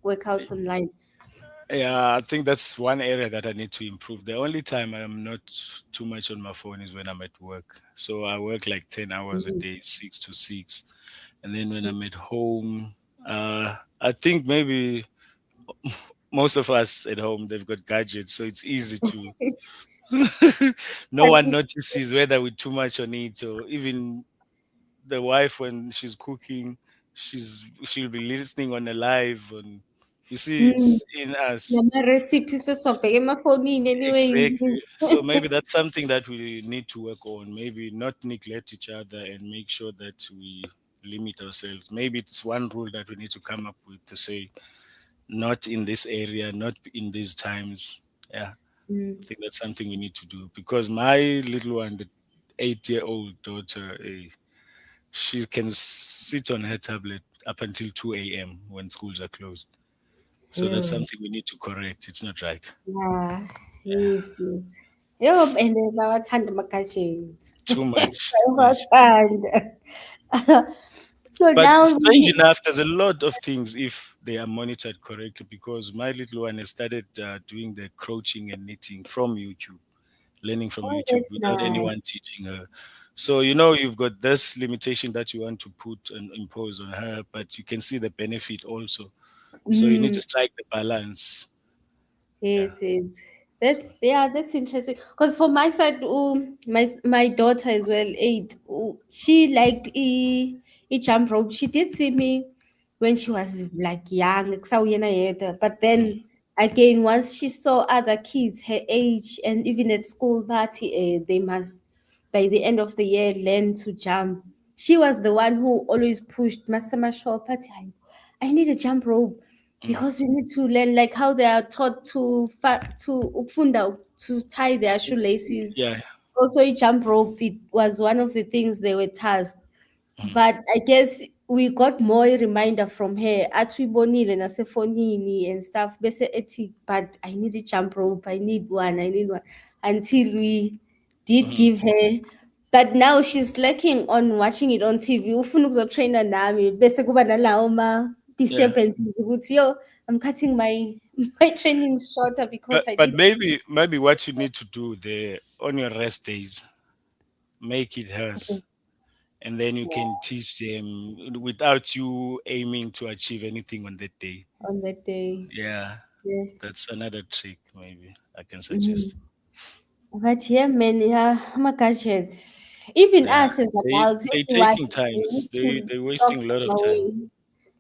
workouts online. Yeah, I think that's one area that I need to improve. The only time I'm not too much on my phone is when I'm at work. So I work like 10 hours a Mhm. day, 6 to 6. And then when I'm at home, I think maybe most of us at home, they've got gadgets. So it's easy to, no But one notices whether we're too much on it, or even the wife when she's cooking, she'll be listening on a live, and you see mm, it's in us. nama-recipes sesiwabheka emafonini anyway. Exactly. So maybe that's something that we need to work on. Maybe not neglect each other and make sure that we limit ourselves. Maybe it's one rule that we need to come up with to say, not in this area, not in these times. Yeah, I Mm. think that's something we need to do, because my little one, the 8-year-old daughter, she can sit on her tablet up until 2 a.m. when schools are closed. So that's Yeah. something we need to correct. It's not right. Yeah. Yeah. Yes, yes. Yebo, and bawathanda ama-gadgets. Too much, too much. Bayawathanda. So But now strange we enough, there's a lot of things if they are monitored correctly, because my little one has started doing the crouching and knitting from YouTube, learning from oh YouTube that's without nice. anyone teaching her. So, you've got this limitation that you want to put and impose on her, but you can see the benefit also. So you need Mm. to strike the balance. Yeah. Yes, yes. That's yeah, that's interesting. Because for my side, my daughter as well, 8. She liked jump rope. She did see me when she was like young, kusawuyena yedwa. But Mm, then again, once she saw other kids her age, and even at school party, they must by the end of the year learn to jump. She was the one who always pushed Master Shop party. I need a jump rope mm. because we need to learn like how they are taught to ukufunda to tie their shoelaces. Yeah. Also, a jump rope it was one of the things they were tasked. Mm, But I guess we got more reminder from her. Atwibonile nasefonini and stuff. Bese ethi, but I need a jump rope. I need one. Until we did mm. give her. But now she's lacking on watching it on TV. Ufuna ukuzotraina nami. Bese kuba nalawo Yeah. disturbances ukuthi yo, I'm cutting my my training shorter because But I but need. maybe what you need to do there on your rest days, make it Okay. hers, and then you can teach them without you aiming to achieve anything on that day. On that day. Yeah, Yeah. that's another trick maybe I can Mhm. suggest. But yeah, man, yeah, my gadgets. Even Yeah, us as they adults, they everyone, taking we need times. to They're stop wasting a lot them of time. away.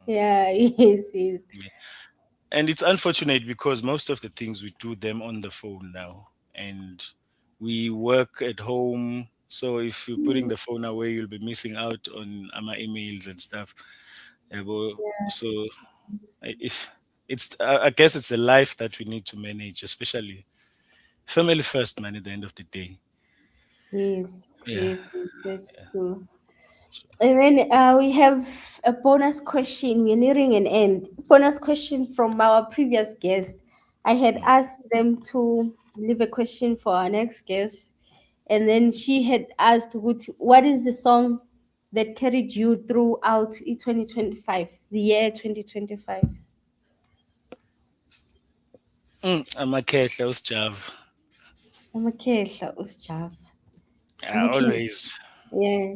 Yeah, yes, yes. Yeah. And it's unfortunate because most of the things we do them on the phone now, and we work at home. So if you're putting Mm, the phone away, you'll be missing out on our emails and stuff. So if it's, I guess it's the life that we need to manage, especially family first, man. At the end of the day, yes, yeah. yes, yes, that's true. And then we have a bonus question. We're nearing an end. Bonus question from our previous guest. I had Mm. asked them to leave a question for our next guest. And then she had asked, what is the song that carried you throughout 2025, the year 2025? I'm a Kehla Usjav. Amakhehla usijava. Amakhehla. Always. Yeah,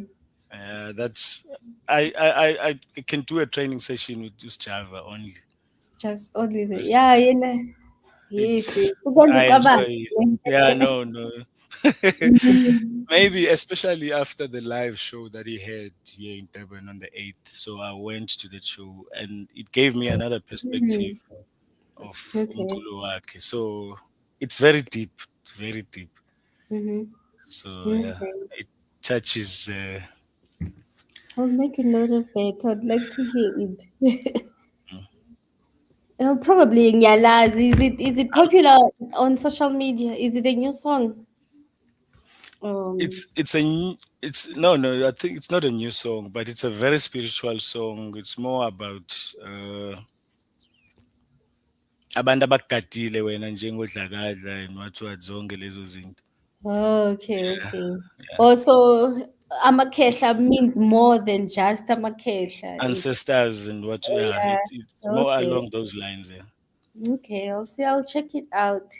That's I can do a training session with this Java only. just only the It's, yeah, yeah. Yes, it's yes. Ukwenza I ucabange. enjoy it. Yeah, no, no. Mm, Maybe especially after the live show that he had here in Durban on the 8th. So I went to the show and it gave me another perspective mm, of okay. Umculo wakhe. So it's very deep, very deep. Mm-hmm. So yeah, Okay. it touches. I'll make a note of that. I'd like to hear it. Probably Nyalazi. Is it popular on social media? Is it a new song? it's a it's no no, I think it's not a new song, but it's a very spiritual song. It's more about abantu abakugadile wena njengodlakadla and what zonke lezo zinto. Okay, okay. Also, amakhehla means more than just amakhehla. Ancestors and what, Oh yeah, yeah. it's more Okay. along those lines, yeah. Okay, I'll see. I'll check it out.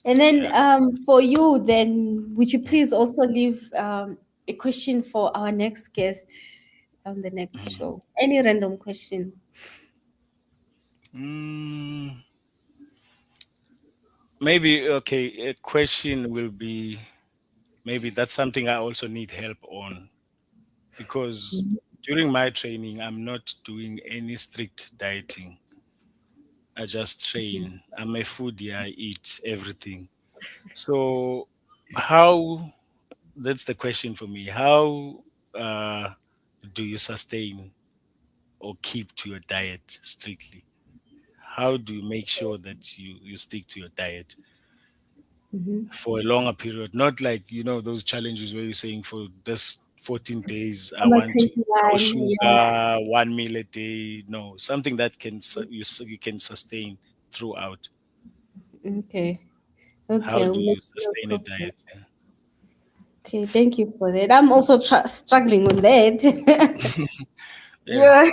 And then Yeah. for you, then would you please also leave a question for our next guest on the next show? Any random question? Mm, maybe okay. A question will be, maybe that's something I also need help on, because during my training, I'm not doing any strict dieting. I just train. I'm a foodie. I eat everything. So, how? That's the question for me. How uh, do you sustain or keep to your diet strictly? How do you make sure that you stick to your diet Mm-hmm. for a longer period? Not like, those challenges where you're saying for this 14 days, I I'm a want to no 21. Yeah. sugar, 1 meal a day. No, something that you can sustain throughout. Okay. How Okay. I'll do make you note sustain a of that. diet? Yeah. Okay. Thank you for that. I'm also struggling on that. Yeah. Yeah.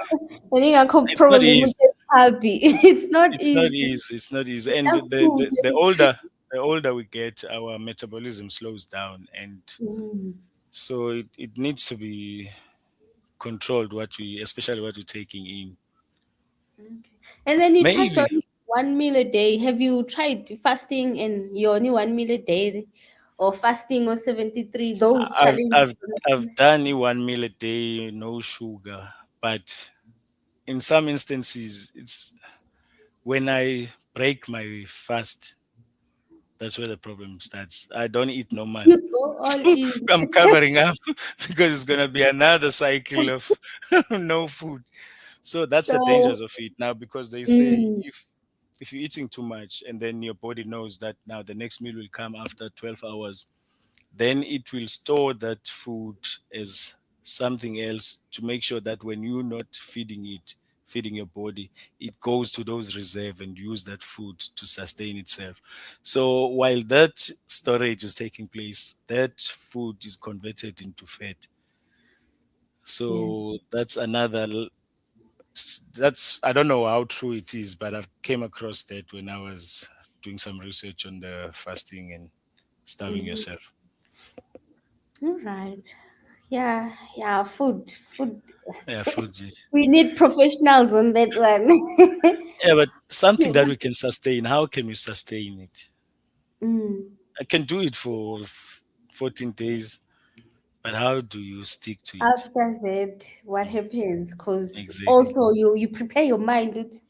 I think I could It's not probably would easy. get happy. It's not It's not easy. easy. It's not easy. It's And not food. the older we get, our metabolism slows down, and Mm. so it needs to be controlled, especially what we're taking in. Okay. And then you touched on Maybe 1 meal a day. Have you tried fasting and you're only 1 meal a day or fasting or 73? Those I've challenges. I've I've done it 1 meal a day, no sugar, but in some instances, it's when I break my fast, that's where the problem starts. I don't eat normal. You go all So in. I'm covering up because it's gonna be another cycle of no food. So that's the So, dangers of it now, because they say mm, if you're eating too much and then your body knows that now the next meal will come after 12 hours, then it will store that food as something else to make sure that when you're not feeding your body, it goes to those reserve and use that food to sustain itself. So while that storage is taking place, that food is converted into fat. yeah. So that's I don't know how true it is, but I've came across that when I was doing some research on the fasting and starving Mhm. yourself. All right. Yeah, yeah, food, food. Yeah, food. We need professionals on that one. Yeah, but something that we can sustain. How can we sustain it? Mm. I can do it for 14 days, but how do you stick to it? After that, what happens? Because Exactly. also you prepare your mind. It's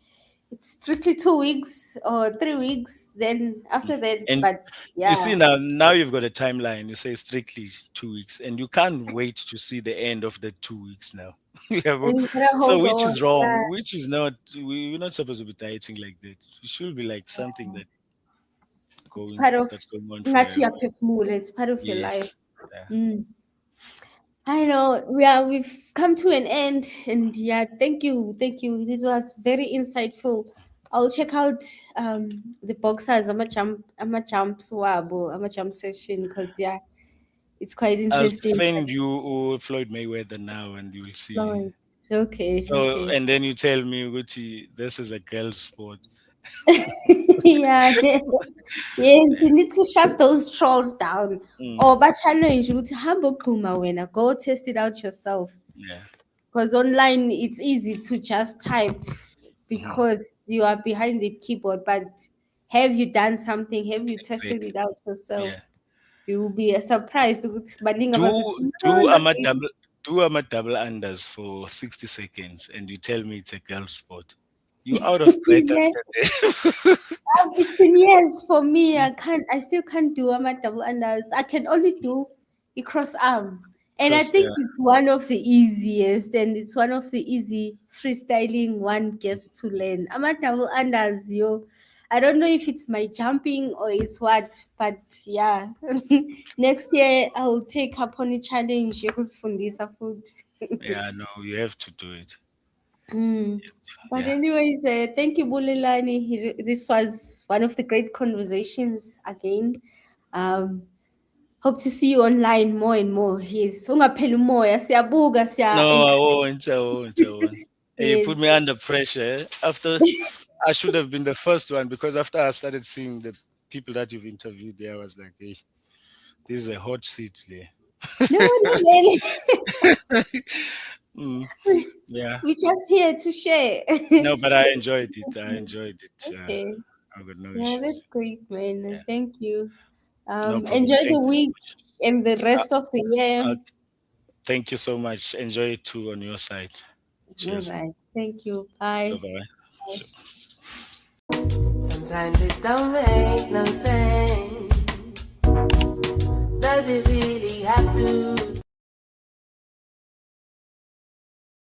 strictly 2 weeks or 3 weeks. Then after that, And but you see, yeah, now you've got a timeline. You say strictly 2 weeks, and you can't wait to see the end of the 2 weeks now. Yeah, and you gotta so hold which on. is wrong? Yeah, Which is not? We're not supposed to be dieting like that. It should be like something it's part of that's going on not forever. your perfumula. It's part of your life. Yes. Yeah. Mm. I know we've come to an end, and yeah, thank you. This was very insightful. I'll check out the boxers. I'm a jump swabo. I'm a jump session because yeah, it's quite I'll interesting. send you Floyd Mayweather now, and you'll see. So it's okay, So, okay. and then you tell me, Gucci, this is a girl's sport. Yeah, yes, you need to shut those trolls down. Mm, Or but challenge you to humble Kuma when go test it out yourself. yeah. Because online it's easy to just type Mhm. because you are behind the keyboard. But have you done something? Have you tested Exactly. it out yourself? Yeah. You will be surprised ukuthi baningi Do abazothi, "No, do not I'm a really." double unders for 60 seconds, and you tell me it's a girl's sport. You out of breath Yeah. after that. It's been years for me. I still can't do a double unders. I can only do a cross arm. And I Cross. think it's one of the easiest and it's one of the easy freestyling one gets to learn. I'm a double unders, yo. I don't know if it's my jumping or it's what, but yeah. Next year I'll take up on a challenge yokuzifundisa food. Yeah, no, you have to do it. But Yeah. anyways, thank you, Bulelani. This was one of the great conversations again. Um, hope to see you online more and more. Yes, ungapheli umoya, siyabuka, No, I encourage. won't. I won't. I won't. Hey, you put Yes. me under pressure. After I should have been the first one because after I started seeing the people that you've interviewed there, I was like, hey, this is a hot seat there. No, no, man. Mm, yeah. We're just here to share. No, but I enjoyed it. I enjoyed it. Okay. I've got no Yeah, issues. that's great, man. Yeah. Thank you. No problem. Enjoy the Thank you so week much. and the rest of the year. Thank you so much. Enjoy it too on your side. All Cheers. right. Thank you. Bye Bye. bye. Sometimes it don't make no sense. Does it really have to